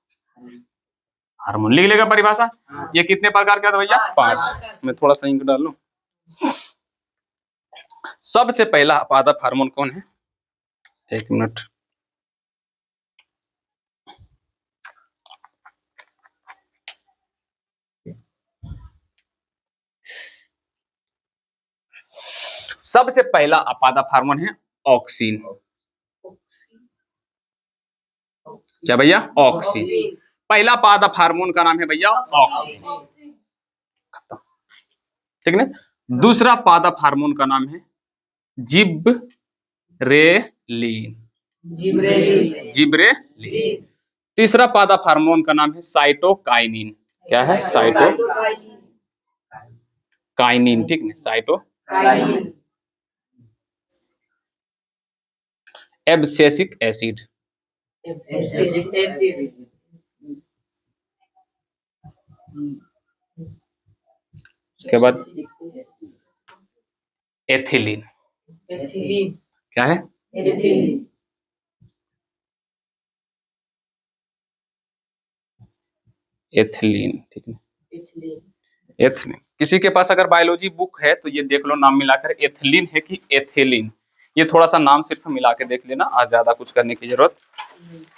हार्मोन लिख लेगा परिभाषा, ये कितने प्रकार का था भैया, 5, मैं थोड़ा सा इंक डाल लूं। सबसे पहला पादप हार्मोन कौन है, 1 मिनट, सबसे पहला पादप हार्मोन है ऑक्सिन, क्या भैया, ऑक्सिन, पहला पादप हार्मोन का नाम है भैया ऑक्सिन, ठीक है। दूसरा पादप हार्मोन का नाम है जिब्रेलिन, तीसरा पादप हार्मोन का नाम है साइटोकाइनिन, क्या है, साइटोकाइनिन, ठीक है, साइटोकाइनिन। एब्सिसिक एसिड, उसके बाद एथिलीन, क्या है, एथिलीन, ठीक है, एथिलीन। किसी के पास अगर बायोलॉजी बुक है तो ये देख लो नाम मिलाकर, एथिलीन है कि एथिलीन, ये थोड़ा सा नाम सिर्फ मिला के देख लेना, आज ज्यादा कुछ करने की जरूरत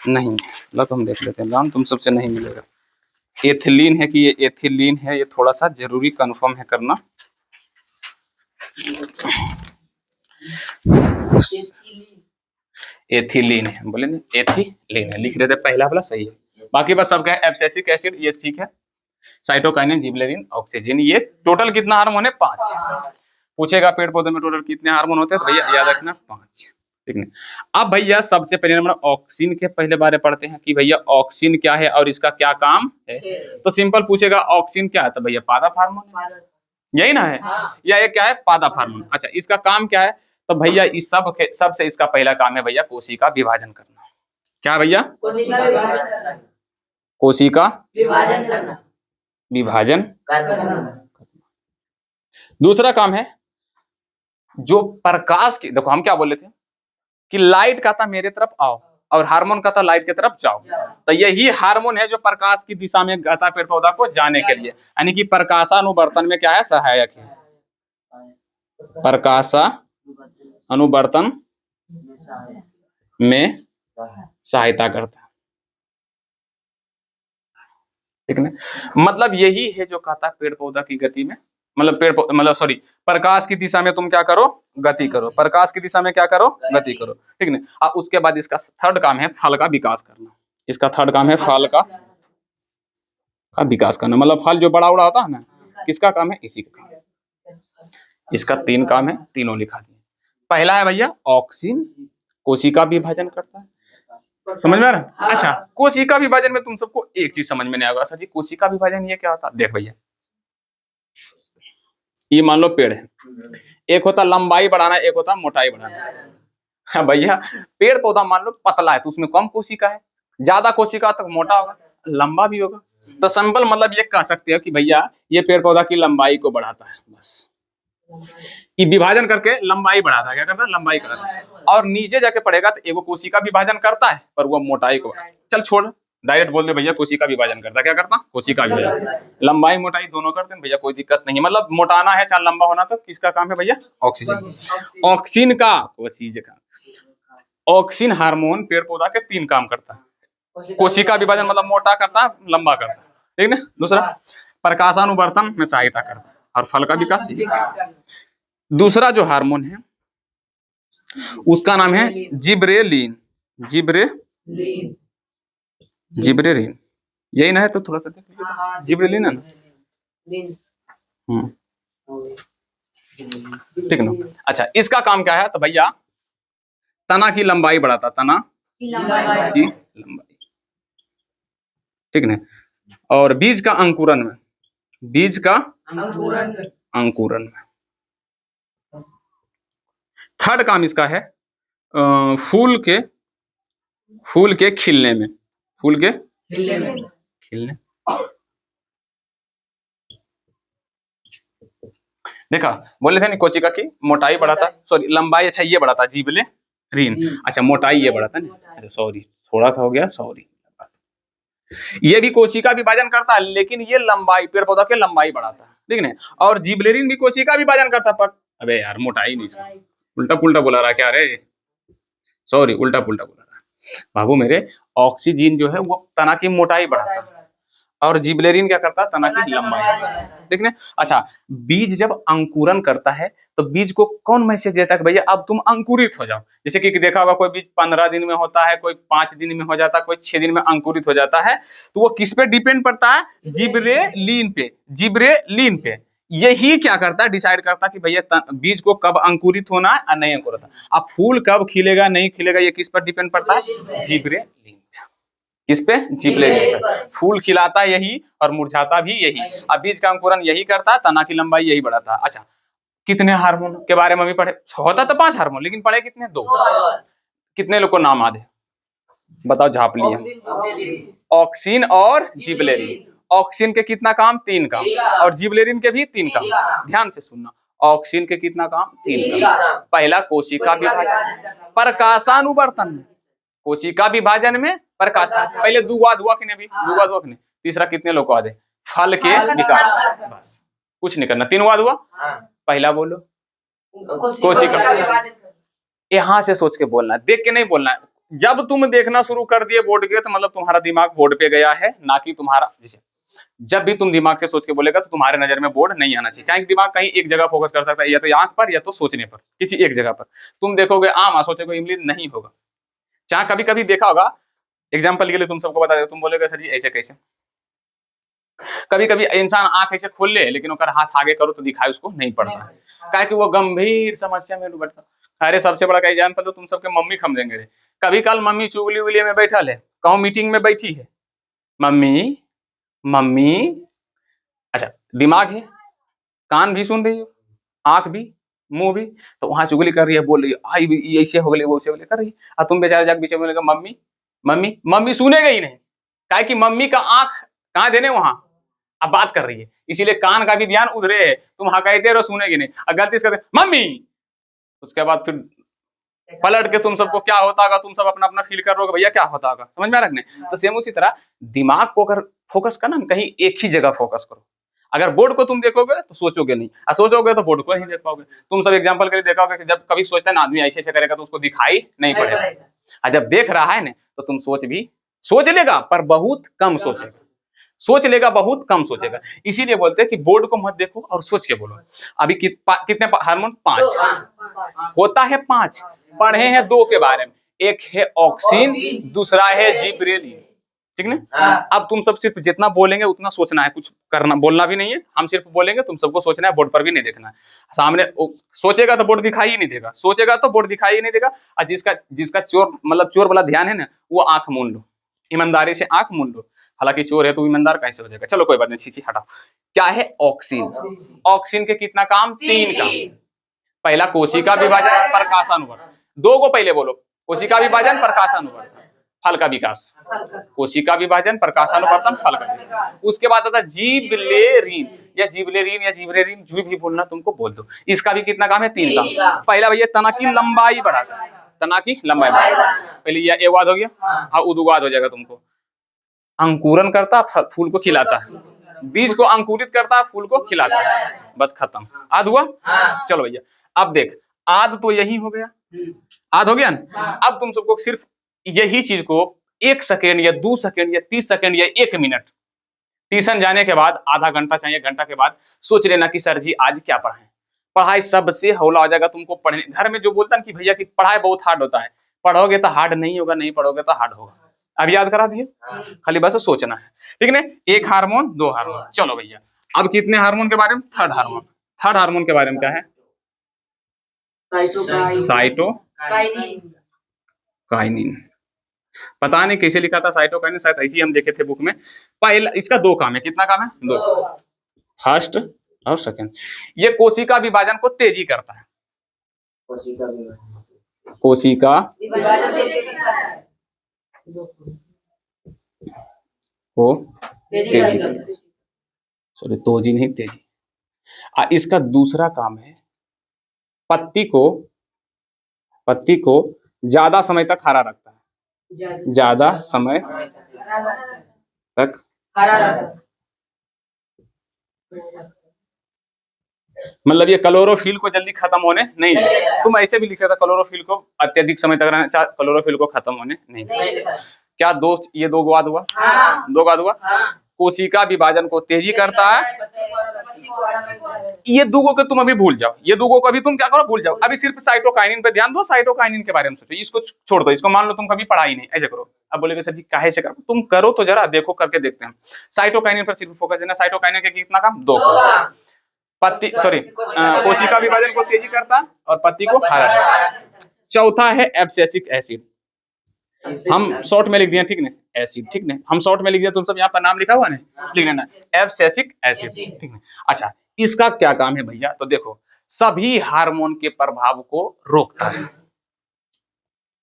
नहीं। लो तो हम देख लेते हैं, नाम तुम सबसे नहीं मिलेगा, एथिलीन है कि ये एथिलीन है, ये थोड़ा सा जरूरी कंफर्म है करना। एथिलीन है, बोले ना एथिलीन है, लिख रहे थे, पहला वाला सही है, बाकी बस सबका है एब्सिसिक एसिड, ये ठीक है, साइटोकाइनिन, जिबरेलिन, ऑक्सीजन, ये टोटल कितना हार्मोन है, 5। पूछेगा पेड़ पौधे में टोटल कितने हार्मोन होते हैं, तो भैया याद रखना 5, ठीक है। अब भैया सबसे पहले नंबर ऑक्सीन के पहले बारे पढ़ते हैं कि भैया ऑक्सीन क्या है और इसका क्या काम है। तो सिंपल पूछेगा ऑक्सीन क्या है, तो भैया पादप हार्मोन, यही ना है, या ये क्या है, पादप हार्मोन। अच्छा, इसका काम क्या है, तो भैया इस सबसे इसका पहला काम है भैया कोशिका विभाजन करना। क्या भैया, कोशिका विभाजन करना। दूसरा काम है जो प्रकाश की, देखो हम क्या बोले थे कि लाइट कहता मेरे तरफ आओ, और हार्मोन कहता लाइट की तरफ जाओ। तो यही हार्मोन है जो प्रकाश की दिशा में कहता पेड़ पौधा को जाने के लिए, यानी कि प्रकाशानुवर्तन में क्या है, सहायक है। प्रकाशानुवर्तन में सहायता करता है, ठीक है। मतलब यही है जो कहता है पेड़ पौधा की गति में, मतलब प्रकाश की दिशा में तुम क्या करो, गति करो। प्रकाश की दिशा में क्या करो, गति करो, ठीक है। अब उसके बाद इसका थर्ड काम है फल का विकास करना। इसका थर्ड काम है फल का विकास करना, मतलब फल जो बड़ा उड़ा होता है ना, किसका काम है, इसी का काम है। इसका 3 काम है, तीनों लिखा दिए। पहला है भैया ऑक्सीन, कोशिका विभाजन करता है, समझ में आ रहा है। अच्छा, कोशिका विभाजन में तुम सबको एक चीज समझ में नहीं आएगा, सर जी कोशिका विभाजन ये क्या होता है। देख भैया, ये मान लो पेड़ है, एक होता लंबाई बढ़ाना, एक होता मोटाई बढ़ाना। हाँ भैया, पेड़ पौधा मान लो पतला है तो उसमें कम कोशिका है, ज्यादा कोशिका तक मोटा होगा, लंबा भी होगा। तो सिंपल मतलब ये कह सकते हो कि भैया ये पेड़ पौधा की लंबाई को बढ़ाता है, बस ये विभाजन करके लंबाई बढ़ाता है। क्या करता है, लंबाई करता है। और नीचे जाके पड़ेगा तो एगो कोशिका विभाजन करता है, पर वो मोटाई को, चल छोड़, डायरेक्ट बोल दे भैया कोशिका विभाजन करता है। क्या करता, कोशिका विभाजन। लंबाई मोटाई दोनों करते हैं भैया, कोई दिक्कत नहीं है। मतलब मोटाना है चाहे लंबा होना, तो किसका काम है भैया, ऑक्सीजन। ऑक्सीन का, ऑक्सीन हार्मोन पेड़ पौधा के 3 काम करता है। कोशिका विभाजन मतलब मोटा करता है, लंबा करता है, ठीक ना। दूसरा प्रकाशानुवर्तन में सहायता करता है, और फल का विकास। दूसरा जो हार्मोन है उसका नाम है जिब्रेलिन। जिब्रेलिन यही ना है, तो थोड़ा सा देख लीजिए, जिब्रेलिन है ना, ठीक है ना। अच्छा, इसका काम क्या है, तो भैया तना की लंबाई बढ़ाता, तना की लंबाई, ठीक है। और बीज का अंकुरन में, बीज का अंकुरन में। थर्ड काम इसका है फूल के खिलने में, फूल के खिलने। देखा, बोले थे ना कोशिका की मोटाई बढ़ाता, सॉरी लंबाई, अच्छा ये बढ़ाता जिब्रेलिन, अच्छा मोटाई ये बढ़ाता ना, अच्छा सॉरी थोड़ा सा हो गया, सॉरी। ये भी कोशिका विभाजन करता है, लेकिन ये लंबाई, पेड़ पौधा के लंबाई बढ़ाता है, ठीक है। और जिब्रेलिन भी कोशिका विभाजन करता है, पर अबे यार मोटाई नहीं, इसका उल्टा पुल्टा बोला रहा क्या रे, सॉरी उल्टा पुल्टा बोला रहा बाबू मेरे। ऑक्सीजन जो है वो तना की मोटाई बढ़ाता है, और जिब्रेलिन क्या करता है, तना की लंबाई, ठीक है। अच्छा, बीज जब अंकुरन करता है तो बीज को कौन मैसेज देता है कि भैया अब तुम अंकुरित हो जाओ। जैसे कि देखा होगा कोई बीज 15 दिन में होता है, कोई 5 दिन में हो जाता है, कोई 6 दिन में अंकुरित हो जाता है। तो वो किस पे डिपेंड पड़ता है, जिब्रेलिन पे। जिब्रेलिन पे यही क्या करता है, डिसाइड करता है कि भैया बीज को कब अंकुरित होना है और नहीं अंकुरित। अब फूल कब खिलेगा नहीं खिलेगा ये किस पर डिपेंड पड़ता है, जिब्रेलिन। किस पे, जिब्रेलिन पे। फूल खिलाता यही और मुरझाता भी यही, अब बीज का अंकुरन यही करता है, तना की लंबाई यही बढ़ाता है। अच्छा, कितने हार्मोन के बारे में भी पढ़े, होता तो 5 हार्मोन, लेकिन पढ़े कितने, 2। कितने लोग को नाम आदे बताओ, झाप लिए। ऑक्सीन और जिब्रेलिन। ऑक्सीन के कितना काम, 3 काम, और जिब्रेलिन के भी 3 काम। ध्यान से सुनना, ऑक्सीन के कितना काम, 3 काम। पहला कोशिका विभाजन, प्रकाशानुवर्तन में, कोशिका विभाजन में प्रकाश, पहले दुआ के भी, ने। तीसरा कितने लोग को आ जाए, फल के विकास, बस कुछ नहीं करना। 3 हुआ। पहला बोलो कोशिका, यहाँ से सोच के बोलना, देख के नहीं बोलना। जब तुम देखना शुरू कर दिए बोर्ड के, तो मतलब तुम्हारा दिमाग बोर्ड पे गया है, ना कि तुम्हारा, जब भी तुम दिमाग से सोच के बोलेगा तो तुम्हारे नजर में बोर्ड नहीं आना चाहिए। क्योंकि दिमाग कहीं एक जगह फोकस कर सकता है, या तो आंख पर या तो सोचने पर, किसी एक जगह पर। तुम देखोगे आम सोचोगे इमली, नहीं होगा। चाहे कभी कभी देखा होगा, एग्जाम्पल के लिए तुम सबको बता दे, तुम बोलेगा सर जी ऐसे कैसे। कभी कभी इंसान आंख ऐसे खोल ले, लेकिन अगर हाथ आगे करो तो दिखाई उसको नहीं पड़ता है, क्या कि वो गंभीर समस्या में डूबता। अरे सबसे बड़ा एग्जाम्पल तो तुम सबके मम्मी खम देंगे रे। कभी कल मम्मी चुगली उगली में बैठा है, कहूँ मीटिंग में बैठी है, मम्मी, अच्छा दिमाग है, कान भी सुन रही हो, आंख भी, मुंह भी, तो वहां चुगली कर रही है, बोल रही है आई ऐसे हो गई वो ऐसे हो गई कर रही है। और तुम बेचारे जाके पीछे बोलेगा मम्मी मम्मी मम्मी, सुनेगा ही नहीं, क्या कि मम्मी का आंख कहाँ देने वहां, अब बात कर रही है, इसीलिए कान का भी ध्यान उधरे है। तुम हकायते रहो, सुनेगी नहीं, और गलती से कहते मम्मी, उसके बाद फिर पलट के तुम सबको क्या होता होगा, तुम सब अपना अपना फील कर रहे भैया क्या होता होगा, समझ में आ रखने। तो सेम उसी तरह दिमाग को अगर फोकस करना कहीं एक ही जगह फोकस करो। अगर बोर्ड को तुम देखोगे तो सोचोगे नहीं, और सोचोगे तो बोर्ड को नहीं देख पाओगे। तुम सब एग्जांपल के लिए देखा होगा कि जब कभी सोचता है ना आदमी ऐसे ऐसे करेगा तो उसको दिखाई नहीं पड़ेगा, और जब देख रहा है ना तो तुम सोच लेगा पर बहुत कम सोचेगा, सोच लेगा बहुत कम सोचेगा। इसीलिए बोलते हैं कि बोर्ड को मत देखो और सोच के बोलो। अभी कितने हार्मोन? 5 होता है, 5 पढ़े हैं 2 के बारे में, एक है ऑक्सीन, दूसरा है जिबरेलिन, ठीक ना। अब तुम सब सिर्फ जितना बोलेंगे उतना सोचना है, कुछ करना बोलना भी नहीं है। हम सिर्फ बोलेंगे, तुम सबको सोचना है, बोर्ड पर भी नहीं देखना है। सामने सोचेगा तो बोर्ड दिखाई ही नहीं देगा, सोचेगा तो बोर्ड दिखाई ही नहीं देगा। और जिसका चोर मतलब चोर वाला ध्यान है ना, वो आंख मूंद लो, ईमानदारी से आंख मूंद लो। हालांकि चोर है तो ईमानदार कैसे हो जाएगा। चलो कोई बात नहीं, छीछी हटाओ। क्या है? ऑक्सीन। ऑक्सीन के कितना काम? 3 काम। पहला कोशिका विभाजन, प्रकाशानुवर्तन। 2 को पहले बोलो, कोशिका विभाजन, प्रकाशानुवर्तन, फल का विकास। कोशिका विभाजन, प्रकाशानुवर्तन, फल का विकास। उसके बाद आता जिबरेलिन या जिबरेलिन, जो भी बोलना तुमको बोल दो। इसका भी कितना काम है? 3 काम। पहला भैया तना की लंबाई बढ़ाता है, तना की लंबाई बढ़ाता है। पहले यह एक बात हो गया, हाँ उदुगाद हो जाएगा तुमको। अंकुरन करता, फूल को खिलाता है, बीज को अंकुरित करता, फूल को खिलाता है, बस खत्म। आद हुआ। चलो भैया अब देख, आद तो यही हो गया, आद हो गया ना। अब तुम सबको सिर्फ यही चीज को 1 सेकेंड या 2 सेकेंड या 30 सेकेंड या 1 मिनट ट्यूशन जाने के बाद, आधा घंटा चाहिए घंटा के बाद सोच लेना कि सर जी आज क्या पढ़ाएं। पढ़ाई सबसे हौला हो जाएगा तुमको। पढ़ने घर में जो बोलता है कि भैया कि पढ़ाई बहुत हार्ड होता है, पढ़ोगे तो हार्ड नहीं होगा, नहीं पढ़ोगे तो हार्ड होगा। अब याद करा दिए, खाली बस सोचना है, ठीक है। 1 हार्मोन 2 हार्मोन। चलो भैया अब कितने हार्मोन के बारे में? 3rd hormone. 3rd हार्मोन के बारे में क्या है? साइटोकाइनिन। पता नहीं कैसे लिखा था साइटोकाइनिन, शायद ऐसे ही हम देखे थे बुक में। पहला इसका 2 काम है। कितना काम है? 2। फर्स्ट और सेकंड। ये कोशिका विभाजन को तेजी करता है, कोशिका को तेजी, सॉरी तोजी नहीं तेजी। इसका दूसरा काम है पत्ती को ज्यादा समय तक हरा रखता है, ज्यादा समय तक मतलब ये क्लोरोफिल को जल्दी खत्म होने नहीं देता। तुम ऐसे भी लिख सकते क्लोरोफिल को अत्यधिक समय तक रहना, क्लोरोफिल को खत्म होने नहीं देता। क्या ये 2 गाद हुआ? 2 गाद हुआ। कोशिका विभाजन को तेजी करता है। ये 2 को तुम अभी भूल जाओ, ये 2 को अभी तुम क्या करो? भूल जाओ। अभी सिर्फ साइटोकाइनिन पे ध्यान दो, साइटोकाइनिन के बारे में सोचो। इसको छोड़ दो, इसको मान लो तुम कभी पढ़ाई नहीं, ऐसे करो। अब बोलेगे सर जी काहे से करो? तुम करो तो जरा देखो, करके देखते हैं। साइटोकाइनिन पर सिर्फ फोकस देना। साइटोकाइनिन के कितना काम? 2 काम। कोशिका विभाजन को तेजी करता और पत्ती को हरा। चौथा है एब्सिसिक एसिड। हम शॉर्ट में लिख दिया, ठीक ना, एसिड, ठीक ना। हम शॉर्ट में लिख दिया, तुम सब यहाँ पर नाम लिखा हुआ ना, लिख लेना एब्सिसिक एसिड, ठीक ना। अच्छा इसका क्या काम है भैया? तो देखो सभी हार्मोन के प्रभाव को रोकता है,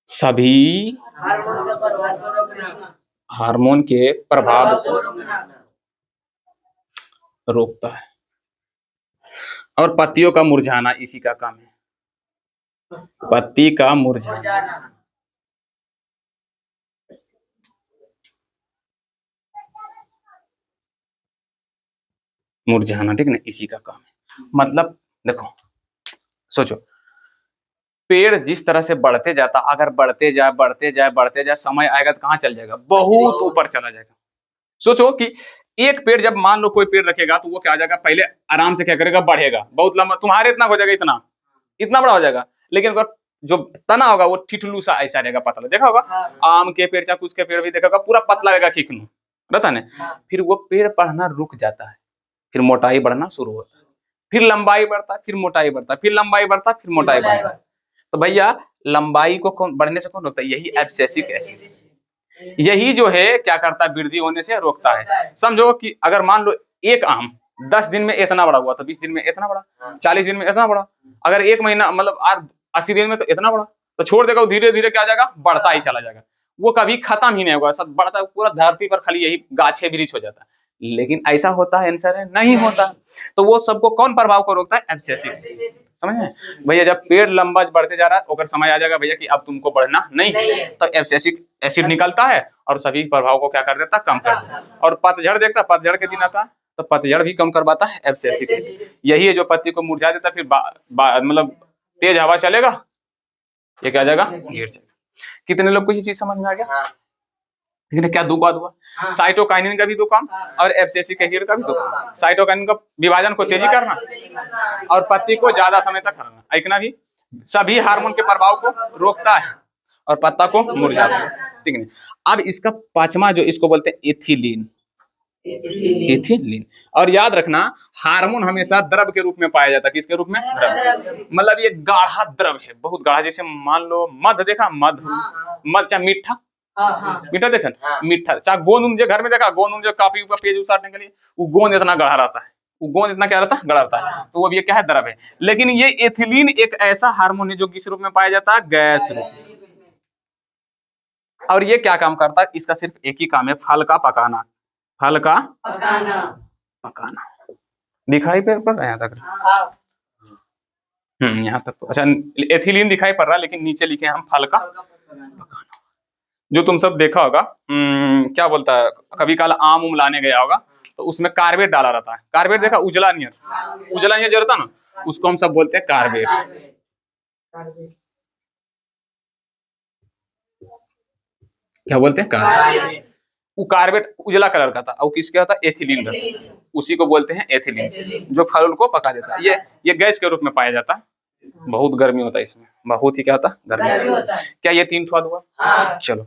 सभी हार्मोन के प्रभाव को रोकता है। और पत्तियों का मुरझाना इसी का काम है, पत्ती का मुरझाना। मुरझाना, ठीक ना, इसी का काम है। मतलब देखो सोचो, पेड़ जिस तरह से बढ़ते जाता, अगर बढ़ते जाए समय आएगा तो कहाँ चल जाएगा? बहुत ऊपर चला जाएगा। सोचो कि एक पेड़, जब मान लो कोई पेड़ रखेगा तो वो क्या हो जाएगा? पहले आराम से क्या करेगा? बढ़ेगा, बहुत लंबा, तुम्हारे इतना हो जाएगा, इतना बड़ा हो जाएगा। लेकिन अगर जो तना होगा वो ठिठुलू सा ऐसा रहेगा, पतला। देखा होगा आम के पेड़, चाहे कुछ के पेड़ भी देखा होगा, पूरा पतला रहेगा, खिखनू रहता ना। फिर वो पेड़ बढ़ना रुक जाता है, फिर मोटाई बढ़ना शुरू होता है, फिर लंबाई बढ़ता है, फिर मोटाई बढ़ता है, फिर लंबाई बढ़ता है, फिर मोटाई बढ़ता है। तो भैया लंबाई को बढ़ने से कौन रोकता है? यही एब्सिसिक एसिड। यही जो है क्या करता है? वृद्धि होने से रोकता है। समझो कि अगर मान लो एक आम 10 दिन में इतना बड़ा हुआ, तो 20 दिन में इतना बड़ा, 40 दिन में इतना बड़ा, अगर 1 महीना मतलब 80 दिन में तो इतना बड़ा, तो छोड़ देगा, धीरे धीरे क्या हो जाएगा? बढ़ता ही चला जाएगा। वो कभी खत्म ही नहीं होगा, सब बढ़ता, पूरा धरती पर खाली यही गाछे वृक्ष हो जाता है। लेकिन ऐसा होता है आंसर है नहीं होता। तो वो सबको कौन प्रभाव को रोकता है? एब्सिसिक। समझ में? भैया जब पेड़ लंबा बढ़ते जा रहा है ओकर समय आ जाएगा भैया कि अब तुमको बढ़ना नहीं है, तो एब्सिसिक एसिड निकलता है और सभी प्रभाव को क्या कर देता, कम कर देता। और पतझड़ देखता, पतझड़ के दिन आता तो पतझड़ भी कम करवाता है एब्सिसिक एसिड। यही है जो पत्ती को मुरझा देता, फिर मतलब तेज हवा चलेगा, ये क्या आ जाएगा, गिर जाएगा। कितने लोग को ये चीज समझ में आ गया? लेकिन क्या दो बात हुआ, साइटोकाइनिन का भी दो काम और एब्सिसिक एसिड का भी दो काम। साइटोकाइनिन का विभाजन को तेजी करना और पत्ती को ज्यादा समय तक हराना, इतना भी सभी हार्मोन के प्रभाव को रोकता है और पत्ता को मुरझाता है, ठीक है। अब इसका पांचवा जो इसको बोलते हैं एथिलीन, एथिलीन। और याद रखना हार्मोन हमेशा द्रव के रूप में पाया जाता है, किसके रूप में, द्रव। मतलब ये गाढ़ा द्रव है, बहुत गाढ़ा। जैसे मान लो मध देखा, मध चाहे मीठा, मीठा देखा, मीठा चाहे गोंद, घर में देखा गोंद जो काफी का पेज उसारने के लिए, वो गोंद इतना गाढ़ा रहता है, वो गोंद इतना क्या रहता है, गाढ़ा रहता है, तो वो ये क्या है, द्रव है। लेकिन ये एथिलीन एक ऐसा हार्मोन है जो किस रूप में पाया जाता है, गैस रूप में। और ये क्या काम करता है, इसका सिर्फ एक ही काम है, फल का पकाना, फल का पकाना। दिखाई पड़ रहा है यहाँ तक? यहाँ तक तो अच्छा। एथिलीन दिखाई पड़ रहा है, लेकिन नीचे लिखे हम फल का पकाना। जो तुम सब देखा होगा, क्या बोलता है, कभी काल आम उम लाने गया होगा तो उसमें कार्बेट डाला रहता है। कार्बेट देखा, उजला नियर, उजला नियर जो रहता ना, उसको हम सब बोलते हैं कार्बेट। क्या बोलते हैं, कार्बेट। वो कार्बेट उजला कलर का था और किसका था, एथिलीन का, उसी को बोलते हैं एथिलीन, जो फल को पका देता है। ये गैस के रूप में पाया जाता है। बहुत गर्मी होता है इसमें, बहुत ही क्या होता, गर्मी होता है। क्या ये तीन स्वाद हुआ? चलो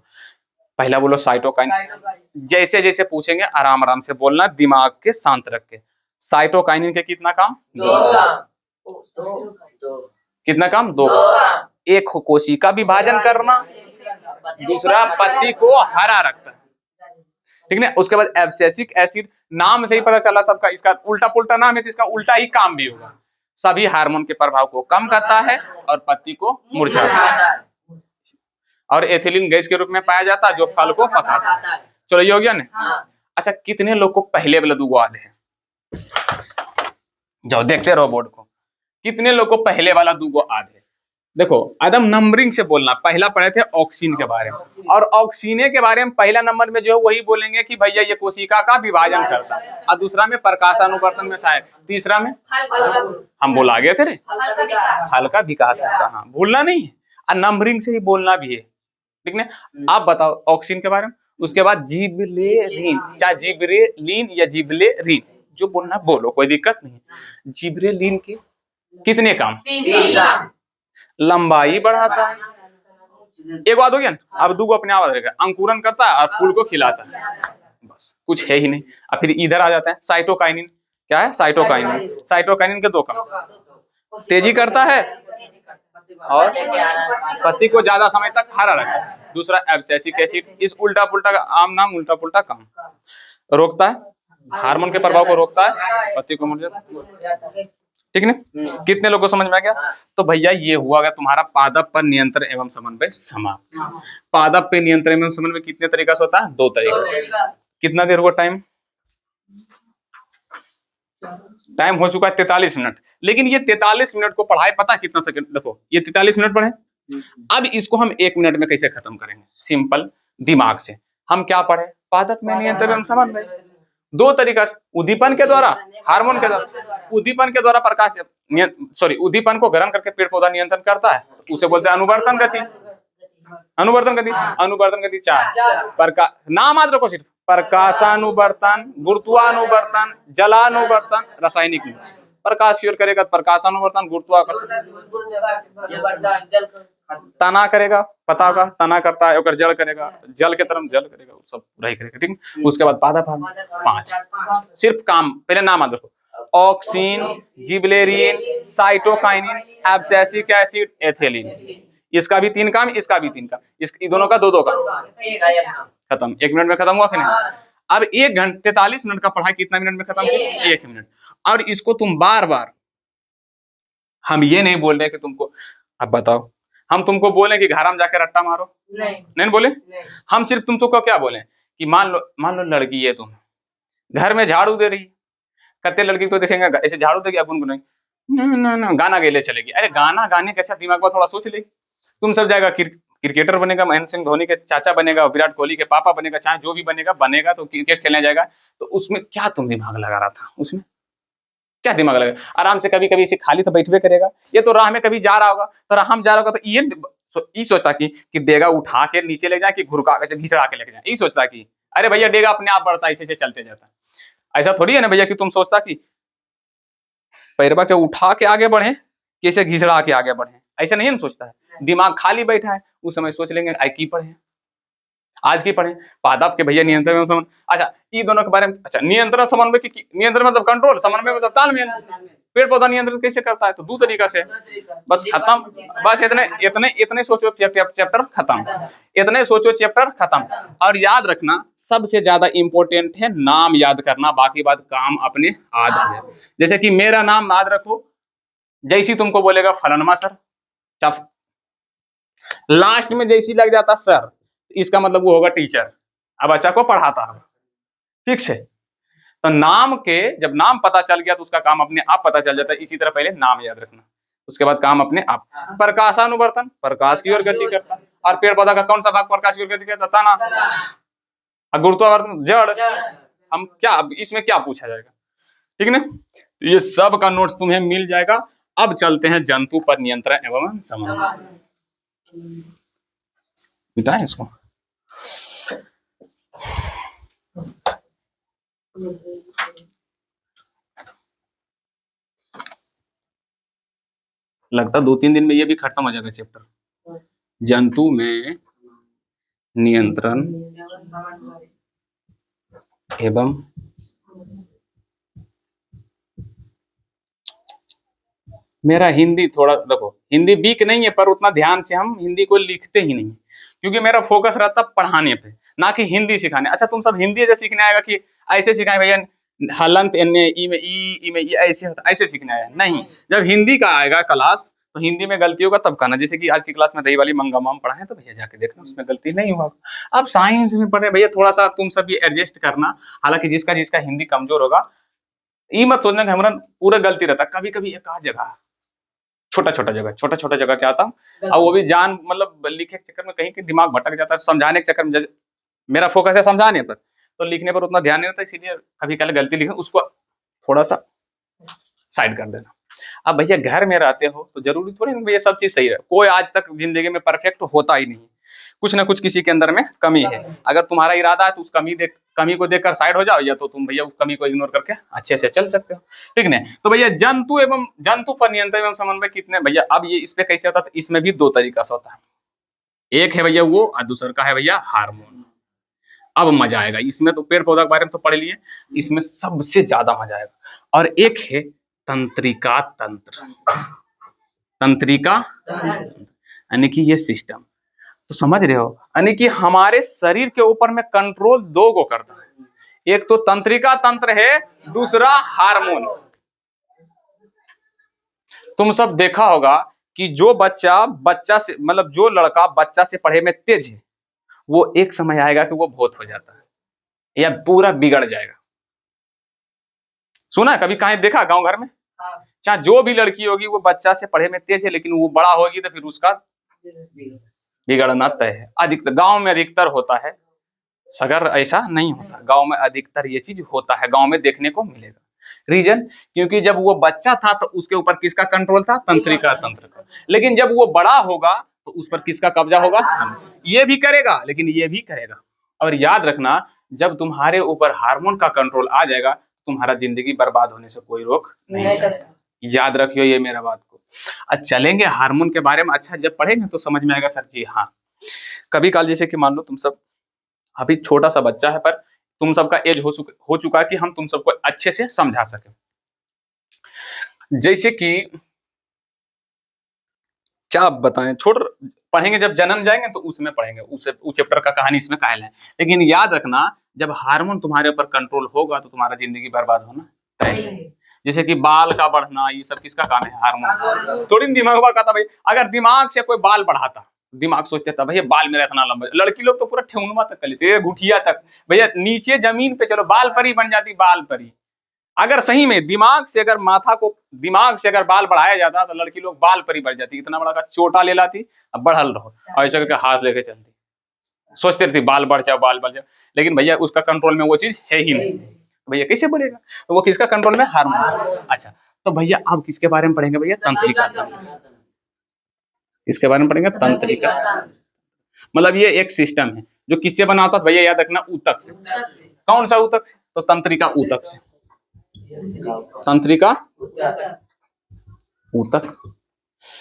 पहला बोलो साइटोकाइनिन। जैसे जैसे पूछेंगे आराम आराम से बोलना, दिमाग के शांत रख के। साइटोकाइनिन के कितना काम, कितना काम, दो। एक कोशिका विभाजन करना, दूसरा पत्ती को हरा रखता है, ठीक है। उसके बाद एब्सिसिक एसिड, नाम से ही पता चला सबका, इसका उल्टा पुल्टा नाम है तो इसका उल्टा ही काम भी होगा। सभी हार्मोन के प्रभाव को कम करता है और पत्ती को मुरझाता है। और एथिलीन गैस के रूप में पाया जाता है जो फल को पकाता है। चलो ये हो गया ना। अच्छा, कितने लोग को पहले वाला दूगो याद है? जाओ देखते रहो बोर्ड को, कितने लोग को पहले वाला दूगो याद है? देखो एकदम नंबरिंग से बोलना। पहला पढ़े थे ऑक्सीन के बारे में, और ऑक्सीने के बारे में पहला नंबर में जो है वही बोलेंगे कि भैया ये कोशिका का विभाजन करता है, और दूसरा में प्रकाशानुवर्तन में सहायक, तीसरा में हम बोला गए थे रे, फल का विकास करता है। हाँ, भूलना नहीं है, और नंबरिंग से ही बोलना भी है, ठीक है। आप बताओ ऑक्सीन के बारे में। उसके बाद जिबरेलिन, चाहे जिबरेलिन या जिबलेरिन, जो बोलना बोलो, कोई दिक्कत नहीं है। जिबरेलिन के कितने काम, लंबाई बढ़ाता है, एक बात हो गया। अब दूगो अपने आप रहेगा, अंकुरन करता है और फूल को खिलाता है, बस कुछ है ही नहीं। अब फिर इधर आ जाता है साइटोकाइनिन। क्या है साइटोकाइनिन? साइटोकाइनिन के दो काम, तेजी करता है और पत्ती को ज्यादा समय तक हरा रखता है। दूसरा एब्सिसिक एसिड, इस उल्टा पुल्टा आम नाम उल्टा पुल्टा काम, रोकता है, हार्मोन के प्रभाव को रोकता है, पत्ती को मुरझाता है, ठीक है। कितने लोगों को समझ में आ गया? तो भैया ये हुआ तुम्हारा पादप पर नियंत्रण एवं समन्वय समाप्त। पादप पे नियंत्रण एवं समन्वय कितने तरीका से होता है? दो तरीका। कितना देर हुआ टाइम? टाइम हो चुका है 43 मिनट। लेकिन ये 43 मिनट को पढ़ाए पता कितना सेकंड? देखो ये 43 मिनट पढ़े, अब इसको हम 1 मिनट में कैसे खत्म करेंगे? सिंपल दिमाग से। हम क्या पढ़े? पादप में नियंत्रण एवं समन्वय दो तरीका से, उद्दीपन के द्वारा, हार्मोन के द्वारा। उद्दीपन के द्वारा प्रकाश उद्दीपन को गर्म करके पेड़ पौधा नियंत्रण करता है, उसे बोलते हैं अनुवर्तन गति। अनुवर्तन गति, अनुवर्तन गति 4 नाम मात्र को सिर्फ प्रकाशानुवर्तन, गुरुत्वानुवर्तन, जलानुवर्तन, रासायनिक। प्रकाश की ओर करेगा प्रकाशानुवर्तन, गुरुत्वाकर्षण, तना करेगा, पता होगा तना करता है, और जल करेगा, जल के तरफ जल करेगा, सब पूरा ही करेगा, ठीक। उसके बाद पादप 5 सिर्फ काम, पहले नाम याद रखो, oxygen, gibberellin, cytokinin, abscisic acid, ethylene. इसका भी 3 काम, इसका भी 3 काम, इस दोनों का 2-2 काम, खत्म। 1 मिनट में खत्म हुआ कि नहीं? अब 1 घंटे 43 मिनट का पढ़ाई कितना मिनट में खत्म? 1 मिनट। और इसको तुम बार बार, हम ये नहीं बोल रहे कि तुमको, अब बताओ हम तुमको बोले कि घर में जाके रट्टा मारो, नहीं बोले नहीं। हम सिर्फ तुमको क्या बोले कि मान लो लड़की है, तुम घर में झाड़ू दे रही, कत्ते लड़की तो देखेंगे ऐसे झाड़ू देगी गुनगुनाई, ना गाना गेले चलेगी। अरे गाना गाने के अच्छा दिमाग में थोड़ा सोच ले, तुम सब जाएगा क्रिकेटर बनेगा, महेंद्र सिंह धोनी के चाचा बनेगा, विराट कोहली के पापा बनेगा, चाहे जो भी बनेगा तो क्रिकेट खेलने जाएगा, तो उसमें क्या तुम दिमाग लगा रहा था? उसमें क्या दिमाग लगा? आराम से कभी कभी इसे खाली तो बैठवे करेगा। ये तो राह में कभी जा रहा होगा, तो राह में जा रहा होगा तो ये सोचता कि डेगा उठा के नीचे ले जाए कि घुरका के घिसड़ा के लेके जाए, यही सोचता कि अरे भैया डेगा अपने आप बढ़ता है, ऐसे चलते जाता। ऐसा थोड़ी है ना भैया कि तुम सोचता कि पैरवा के उठा के आगे बढ़े, कैसे घिसड़ा के आगे बढ़े, ऐसा नहीं है ना सोचता है। दिमाग खाली बैठा है, उस समय सोच लेंगे आई की पढ़े, आज की पढ़े, पादाब के भैया नियंत्रण में समन्वय। अच्छा ये दोनों के बारे में, अच्छा नियंत्रण समन्वय की नियंत्रण मतलब कंट्रोल, समन्वय मतलब तालमेल। पेड़ पौधा नियंत्रण कैसे करता है? तो दो तरीका से, बस खत्म, बस इतने इतने इतने सोचो चैप्टर खत्म, इतने सोचो चैप्टर खत्म। और याद रखना सबसे ज्यादा इंपॉर्टेंट है नाम याद करना, बाकी बात काम अपने आधा है। जैसे कि मेरा नाम याद रखो, जैसी तुमको बोलेगा फलनमा सर, चाप लास्ट में जैसी लग जाता सर, इसका मतलब वो होगा टीचर, अब बच्चा को पढ़ाता है, ठीक है। तो नाम के जब नाम पता चल गया तो उसका काम अपने आप पता चल जाता है। इसी तरह पहले नाम याद रखना, उसके बाद काम अपने आप। प्रकाशानुवर्तन प्रकाश की ओर गति करता, और पेड़ पौधा का कौन सा भाग प्रकाश की ओर गति करता? तना। और गुरुत्वाकर्षण जड़। हम क्या अब इसमें क्या पूछा जाएगा, ठीक है ना? तो ये सब का नोट्स तुम्हें मिल जाएगा। अब चलते हैं जंतु पर नियंत्रण एवं समन्वय। मिटाएं इसको। लगता 2-3 दिन में ये भी खत्म हो जाएगा चैप्टर, जंतु में नियंत्रण एवं मेरा हिंदी थोड़ा देखो, हिंदी वीक नहीं है पर उतना ध्यान से हम हिंदी को लिखते ही नहीं, क्योंकि मेरा फोकस रहता पढ़ाने पे, ना कि हिंदी सिखाने। अच्छा तुम सब हिंदी ऐसे सीखने आएगा कि ऐसे सिखाए भैया हलंत एन्ने ई में ई में ई ऐसे होता, ऐसे सीखने आया नहीं। जब हिंदी का आएगा क्लास तो हिंदी में गलती होगा तब कहना, जैसे कि आज की क्लास में दही वाली मंगमाम पढ़ा है तो भैया जाके देखना उसमें गलती नहीं हुआ। अब साइंस में पढ़े भैया थोड़ा सा तुम सब ये एडजस्ट करना, हालांकि जिसका जिसका हिंदी कमजोर होगा ये मत सोचना कि हमारा पूरा गलती रहता, कभी कभी एक आध जगह छोटा छोटा जगह क्या आता, और वो भी जान मतलब लिखे के चक्कर में कहीं के दिमाग भटक जाता है, समझाने के चक्कर में मेरा फोकस है समझाने पर, तो लिखने पर उतना ध्यान नहीं रहता, इसीलिए कभी कभी गलती लिखे उसको थोड़ा सा साइड कर देना। अब भैया घर में रहते हो तो जरूरी थोड़ी ना भैया सब चीज सही है, कोई आज तक जिंदगी में परफेक्ट होता ही नहीं, कुछ ना कुछ किसी के अंदर में कमी है। अगर तुम्हारा इरादा है तो उस कमी को देखकर साइड हो जाओ, या तो तुम भैया उस कमी को इग्नोर करके अच्छे से चल सकते हो, ठीक है। तो भैया जंतु पर नियंत्रण एवं समन्वय कितने भैया, अब ये इस पे कैसे होता है? तो इसमें भी दो तरीका से होता है, एक है भैया वो और दूसरा का है भैया हार्मोन। अब मजा आएगा इसमें, तो पेड़ पौधा के बारे में तो पढ़ लिए, इसमें सबसे ज्यादा मजा आएगा। और एक है तंत्रिका तंत्र, तंत्रिका यानी कि ये सिस्टम, तो समझ रहे हो, यानी कि हमारे शरीर के ऊपर में कंट्रोल दो को करता है, एक तो तंत्रिका तंत्र है, दूसरा हार्मोन। तुम सब देखा होगा कि जो बच्चा से मतलब जो लड़का बच्चा से पढ़े में तेज है, वो एक समय आएगा कि वो बहुत हो जाता है या पूरा बिगड़ जाएगा। सुना कभी कहीं देखा गांव घर में? चाहे जो भी लड़की होगी वो बच्चा से पढ़े में तेज है, लेकिन वो बड़ा होगी तो फिर उसका बिगड़ना तय है। अधिकतर गांव में अधिकतर होता है, सगर ऐसा नहीं होता, गांव में अधिकतर ये चीज होता है, गांव में देखने को मिलेगा। रीजन क्योंकि जब वो बच्चा था तो उसके ऊपर किसका कंट्रोल था? तंत्रिका तंत्र का। लेकिन जब वो बड़ा होगा तो उस पर किसका कब्जा होगा? ये भी करेगा लेकिन ये भी करेगा। और याद रखना जब तुम्हारे ऊपर हार्मोन का कंट्रोल आ जाएगा तुम्हारा जिंदगी बर्बाद होने से कोई रोक नहीं सकता। याद रखियो ये मेरा बात को। अच्छा चलेंगे हार्मोन के बारे में, अच्छा जब पढ़ेंगे तो समझ में आएगा सर जी। हाँ कभी काल जैसे कि मान लो तुम सब अभी छोटा सा बच्चा है पर तुम सबका एज हो चुका है कि हम तुम सबको अच्छे से समझा सके। जैसे कि क्या बताएं, छोड़ पढ़ेंगे जब जन्म जाएंगे तो उसमें पढ़ेंगे, उस चैप्टर का कहानी इसमें कायल है। लेकिन याद रखना जब हार्मोन तुम्हारे ऊपर कंट्रोल होगा तो तुम्हारा जिंदगी बर्बाद होना तय है। जैसे कि बाल का बढ़ना ये सब किसका काम है? हार्मोन। थोड़ी दिमाग का था भाई, अगर दिमाग से कोई बाल बढ़ाता, दिमाग सोचते था भैया बाल मेरा इतना लंबा, लड़की लोग तो पूरा ठेहुनवा तक कर लेते, घुटिया तक, भैया नीचे जमीन पे चलो बाल परी बन जाती, बाल परी। अगर सही में दिमाग से अगर बाल बढ़ाया जाता तो लड़की लोग बाल पर ही बढ़ जाती, इतना बड़ा का चोटा ले लाती, अब बढ़ल रहो, और ऐसा करके हाथ लेके चलती, सोचते रहती बाल बढ़ जाओ बाल बढ़ जाओ, लेकिन भैया उसका कंट्रोल में वो चीज है ही नहीं, भैया कैसे बढ़ेगा? तो वो किसका कंट्रोल में? हार्मोन। अच्छा, तो भैया अब किसके बारे में पढ़ेंगे भैया? तंत्रिका तंत्र। इसके बारे में पढ़ेंगे तंत्रिका। मतलब ये एक सिस्टम है जो किससे बना होता है भैया? याद रखना, ऊतक से। कौन सा ऊतक से? तो तंत्रिका ऊतक से। तंत्रिका ऊतक।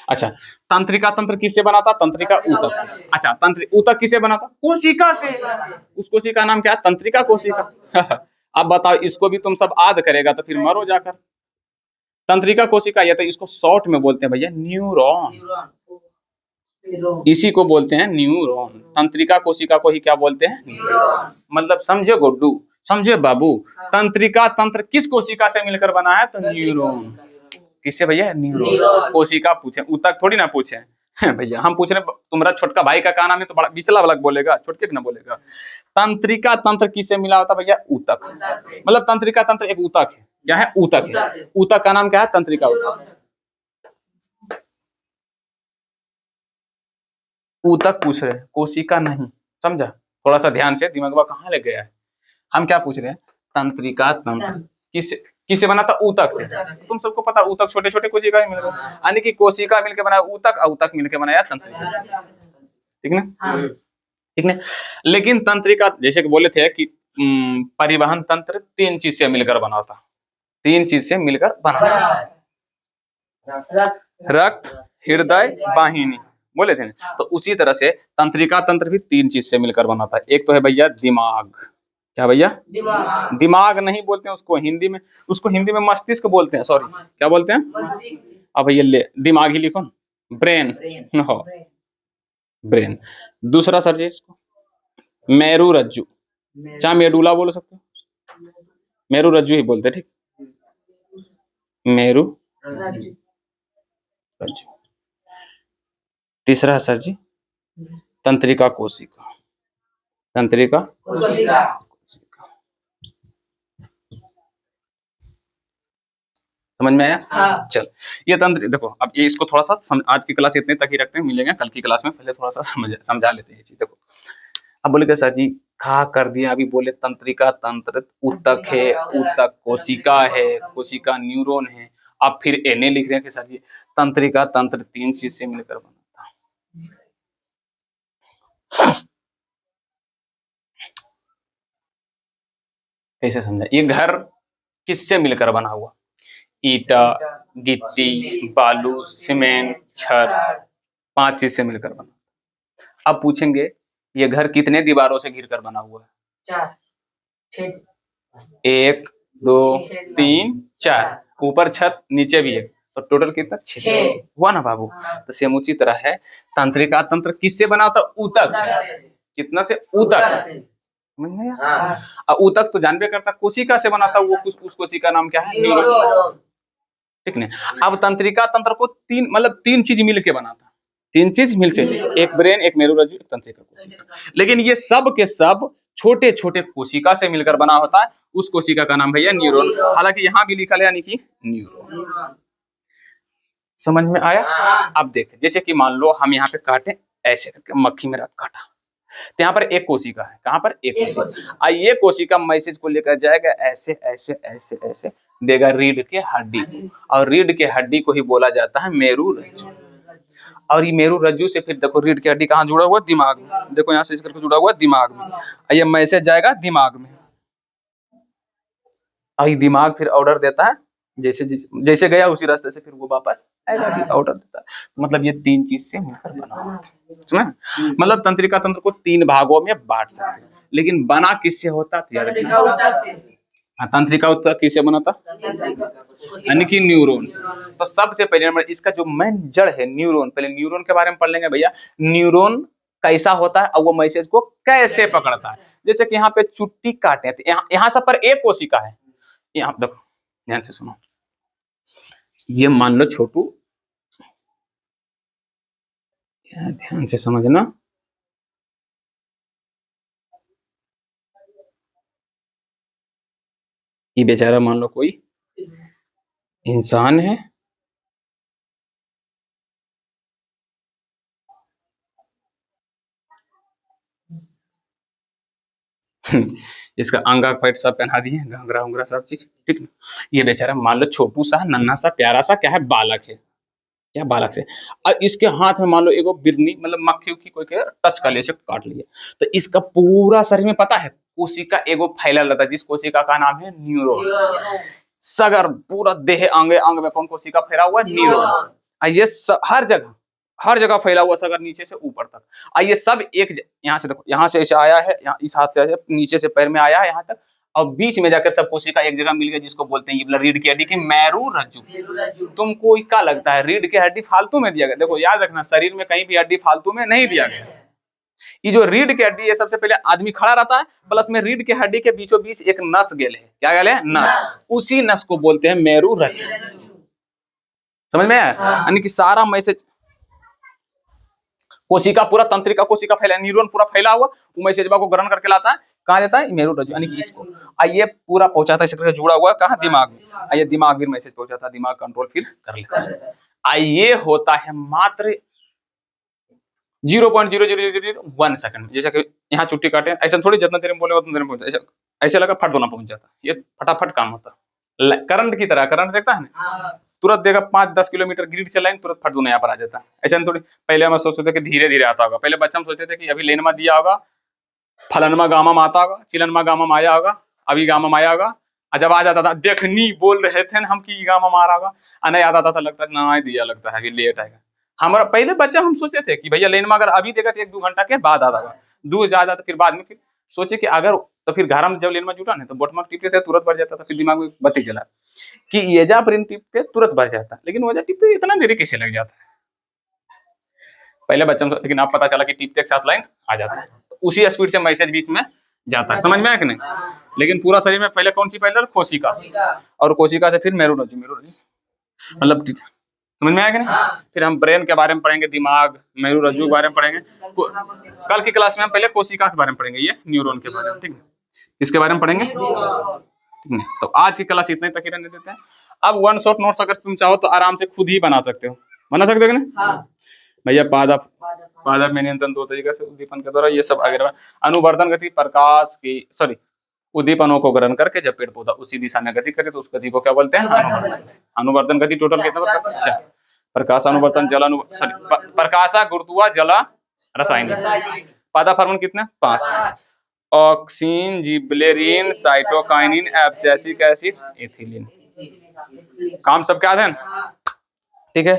अच्छा, तंत्रिका तंत्र किससे बना था? तंत्रिका ऊतक से। अच्छा, तंत्र ऊतक किससे बना था? कोशिका से। उस कोशिका नाम क्या है? तंत्रिका कोशिका। अब बताओ, इसको भी तुम सब याद करेगा तो फिर मरो जाकर। तंत्रिका कोशिका, या तो इसको शॉर्ट में बोलते हैं भैया न्यूरॉन, इसी को बोलते हैं न्यूरॉन। तंत्रिका कोशिका को ही क्या बोलते हैं? न्यूरॉन। मतलब समझे गुड्डू, समझे बाबू, तंत्रिका तंत्र किस कोशिका से मिलकर बना है? तो न्यूरॉन। किससे भैया? न्यूरॉन। कोशिका पूछे, ऊतक थोड़ी ना पूछे। भैया हम पूछ रहे, तुम्हारा छोटका भाई का नाम है तो बड़ा बिचला वाला बोलेगा, छोटके ना बोलेगा। तंत्रिका तंत्र किससे मिला होता भैया? ऊतक से। मतलब तंत्रिका तंत्र एक ऊतक है। क्या है? ऊतक है। ऊतक का नाम क्या है? तंत्रिका ऊतक। ऊतक पूछ रहे, कोशिका नहीं। समझा? थोड़ा सा ध्यान से, दिमाग में कहाँ लग गया है? हम क्या पूछ रहे हैं? तंत्रिका तंत्र किस किससे बना था? ऊतक से। तुम सबको पता, ऊतक छोटे छोटे कोशिका मिलकर, यानी कि कोशिका मिलकर बनाया ऊतक, और ऊतक मिलकर बनाया तंत्रिका। ठीक ना? ठीक ना? लेकिन तंत्रिका, जैसे कि बोले थे कि परिवहन तंत्र तीन चीज से मिलकर बना था। तीन चीज से मिलकर बना, रक्त, हृदय, वाहिनी, बोले थे ना? तो उसी तरह से तंत्रिका तंत्र भी तीन चीज से मिलकर बना था। एक तो है भैया दिमाग। क्या भैया? दिमाग। दिमाग नहीं बोलते हैं उसको हिंदी में, उसको हिंदी में मस्तिष्क बोलते हैं। सॉरी, क्या बोलते हैं? अब भैया ले दिमाग ही लिखो, ब्रेन। हो, ब्रेन। दूसरा सर जी इसको मेरू रज्जु, चाहे मेडुला बोल सकते हो, मेरू रज्जु ही बोलते, ठीक? मेरू रज्जु। तीसरा सर जी तंत्रिका कोशिका। तंत्रिका कोशिका। समझ में आया? हाँ। चल, ये तंत्र देखो, अब ये इसको थोड़ा सा आज की क्लास इतने तक ही रखते हैं, मिलेंगे कल की क्लास में, पहले थोड़ा सा समझा लेते हैं चीज। देखो, अब बोले सर जी खा कर दिया, अभी बोले तंत्रिका तंत्र ऊतक है, ऊतक कोशिका है, कोशिका न्यूरॉन है, अब फिर एने लिख रहे हैं कि सर जी तंत्रिका तंत्र तीन चीज से मिलकर बना था। कैसे समझा? ये घर किससे मिलकर बना हुआ? ईटा, गिट्टी, बालू, सीमेंट, छत, पांच चीज से मिलकर बना। अब पूछेंगे ये घर कितने दीवारों से घिरकर बना हुआ है? चार, एक, दो, तीन, चार, ऊपर छत, नीचे भी एक, तो टोटल कितना? छह हुआ ना बाबू? तो सेम उसी तरह है, तंत्रिका तंत्र किससे बना होता? ऊतक से। कितना से? ऊतक से। समझ में आया? ऊतक तो जानबे करता कोशिका से बनाता, वो उस कोशिका का नाम क्या है? न्यूरॉन। ठीक है? अब तंत्रिका तंत्र को तीन, मतलब तीन चीज मिल के बना था, तीन चीज मिल से, एक ब्रेन, एक मेरुरज्जु, एक तंत्रिका कोशिका। लेकिन ये सब के सब छोटे छोटे कोशिका से मिलकर बना होता है, उस कोशिका का नाम भैया न्यूरॉन। हालांकि यहाँ भी लिखा है यानी कि न्यूरॉन। समझ में आया? अब देख, जैसे कि मान लो हम यहाँ पे काटे, ऐसे करके मक्खी मेरा काटा, तो यहाँ पर एक कोशिका है। कहाँ पर? एक कोशिका। ये कोशिका मैसेज को लेकर जाएगा ऐसे ऐसे ऐसे ऐसे, देगा रीढ़ के हड्डी को, और रीढ़ के हड्डी को ही बोला जाता है मेरुरज्जु। और ये मेरुरज्जु से फिर देखो रीढ़ की हड्डी कहाँ जुड़ा हुआ? दिमाग में। देखो यहाँ से इस करके जुड़ा हुआ दिमाग में, ये मैसेज जाएगा दिमाग में, और ये दिमाग फिर ऑर्डर देता है, जैसे जैसे गया उसी रास्ते से फिर वो वापस ऑर्डर देता है। मतलब ये तीन चीज से मिलकर बना हुआ है। समझ? मतलब तंत्रिका तंत्र को तीन भागों में बांट सकते हैं, लेकिन बना किससे होता? तंत्रिका ऊतक किससे बना था? यानी कि न्यूरॉन से। तो सबसे पहले नंबर इसका जो मेन जड़ है न्यूरॉन, पहले न्यूरॉन के बारे में पढ़ लेंगे भैया। न्यूरॉन कैसा होता है और वो मैसेज को कैसे पकड़ता है? जैसे कि यहाँ पे चुट्टी काटे थे, यहाँ सब पर एक कोशिका है। यहाँ देखो, ध्यान से सुनो, ये मान लो छोटू, ध्यान से समझना, ये बेचारा मान लो कोई इंसान है, इसका अंगा पैट सब पहना दिए, घंघरा उंगरा सब चीज, ठीक है। ये बेचारा मान लो छोटू सा नन्हा सा प्यारा सा क्या है, बालक है, क्या बालक से, और इसके हाथ में मान लो एगो बिरनी मतलब मक्खी की कोई के टच कर लिया, काट लिया, तो इसका पूरा शरीर में पता है कोशिका एगो फैला रहता है, जिस कोशिका का नाम है न्यूरॉन। सगर पूरा देह अंग अंग में कौन कोशिका फैला हुआ है, न्यूरॉन। ये हर जगह फैला हुआ सगर, नीचे से ऊपर तक। और ये सब एक यहाँ से देखो, यहाँ से ऐसे आया है, यहाँ इस हाथ से नीचे से पैर में आया है यहाँ तक, और बीच में जाकर सब कोशिका एक जगह मिल गया, जिसको बोलते हैं ये रीढ़ की हड्डी की मेरू रज्जु। तुमको क्या लगता है रीढ़ की हड्डी फालतू में दिया गया? देखो याद रखना, शरीर में कहीं भी हड्डी फालतू में नहीं दिया गया। ये जो रीढ़ की हड्डी है, सबसे पहले आदमी खड़ा रहता है, प्लस में रीढ़ की हड्डी के बीचों बीच एक नस गेल है, क्या गेल है, नस। उसी नस को बोलते हैं मेरू रज्जु। समझ में आया? यानी कि सारा मैसेज कोशिका पूरा तंत्रिका कोशिका फैला, न्यूरॉन पूरा फैला हुआ, वो मैसेज को ग्रहण करके लाता है, कहाँ देता है, मेरू रज्जु, यानी कि इसको। ये पूरा पहुंचाता है, इससे जुड़ा हुआ कहाँ, दिमाग में। ये दिमाग फिर मैसेज पहुंचाता है, दिमाग कंट्रोल फिर कर लेता है। ये होता है मात्र 0.0001 सेकंड। जैसे कि यहाँ चुट्टी काटे, ऐसा थोड़ी जितना देर में बोले उतना देर में पहुंच, ऐसे लगा फट दोना पहुंच जाता, ये फटाफट काम होता है। करंट की तरह, करंट देखता है ना, तुरंत देगा 5-10 किलोमीटर ग्रिड चलाएं, तुरंत फट दोना यहाँ पर आ जाता है। ऐसा थोड़ी, पहले हम सोचते थे कि धीरे धीरे आता होगा, पहले बच्चे हम सोचते थे कि अभी लेनमा दिया होगा, फलनमा गामा में आता होगा, चिलनमा गामा में आया होगा, अभी गामा में आया होगा, जब आ जाता था देखनी बोल रहे थे हम कि गामा में आ रहा होगा, नहीं आता था, लगता ना दिया, लगता है कि लेट आएगा। हमारा पहले बच्चा हम सोचे थे कि भैया लेनमा अगर अभी देगा तो 1-2 घंटा के बाद आ जाएगा, दूर जा जाता, फिर बाद में फिर सोचे कि अगर, तो फिर घर में जब लेनमा जुटा नहीं तो बोटमा टिपते थे, तुरंत बढ़ जाता था, फिर दिमाग में बत्ती जला कि ये जा प्रिंट टिपते तुरंत बढ़ जाता, लेकिन वजह टिपते इतना देरी कैसे लग जाता है पहले बच्चा, लेकिन अब पता चला कि टिपते के साथ लाइन आ जाता है, तो उसी स्पीड से मैसेज भी इसमें जाता है। समझ में आया कि नहीं? लेकिन पूरा शरीर में पहले कौन सी पहले कोशिका, और कोशिका से फिर मेरू रज्जु, मतलब समझ में आया कि नहीं? फिर हम ब्रेन के बारे में पढ़ेंगे, दिमाग, मेरू रज्जु के बारे में पढ़ेंगे। कल की क्लास में हम पहले कोशिका के बारे में पढ़ेंगे, ये न्यूरॉन के बारे में, ठीक है, इसके बारे में पढ़ेंगे, ठीक है। तो आज की क्लास इतने तक ही रहने देते हैं। अब वन शॉट नोट्स अगर तुम चाहो तो आराम से खुद ही बना सकते हो, बना सकते हो कि नहीं? भैया पादप में नियंत्रण 2 तरीके से, उद्दीपन के द्वारा, ये सब आगे। अनुवर्धन गति प्रकाश की उद्दीपनों को ग्रहण करके जब पेड़ पौधा उसी दिशा में गति करे तो उस गति को क्या बोलते हैं, अनुवर्धन। अनुवर्धन गति टोटल कितना, प्रकाश अनुवर्तन जल प्रकाशा गुरुत्वा जल रासायनिक। पादा फार्मूला कितने, 5, oxygen, gibberellin, cytokinin, abscisic acid, ethylene. काम सबके याद है, ठीक है?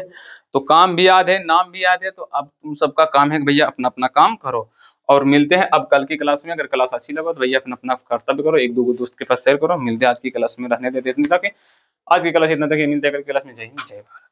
तो काम भी याद है, नाम भी याद है, तो अब तुम सबका काम है कि भैया अपना अपना काम करो, और मिलते हैं अब कल की क्लास में। अगर क्लास अच्छी लगे तो भैया अपना अपना कर्तव्य करो, 1-2 दोस्त के पास शेयर करो। मिलते हैं आज की क्लास में, रहने देते इतने तक, आज की क्लास इतना तक, मिलते हैं कल की क्लास में। जय हिंद, जय भारत।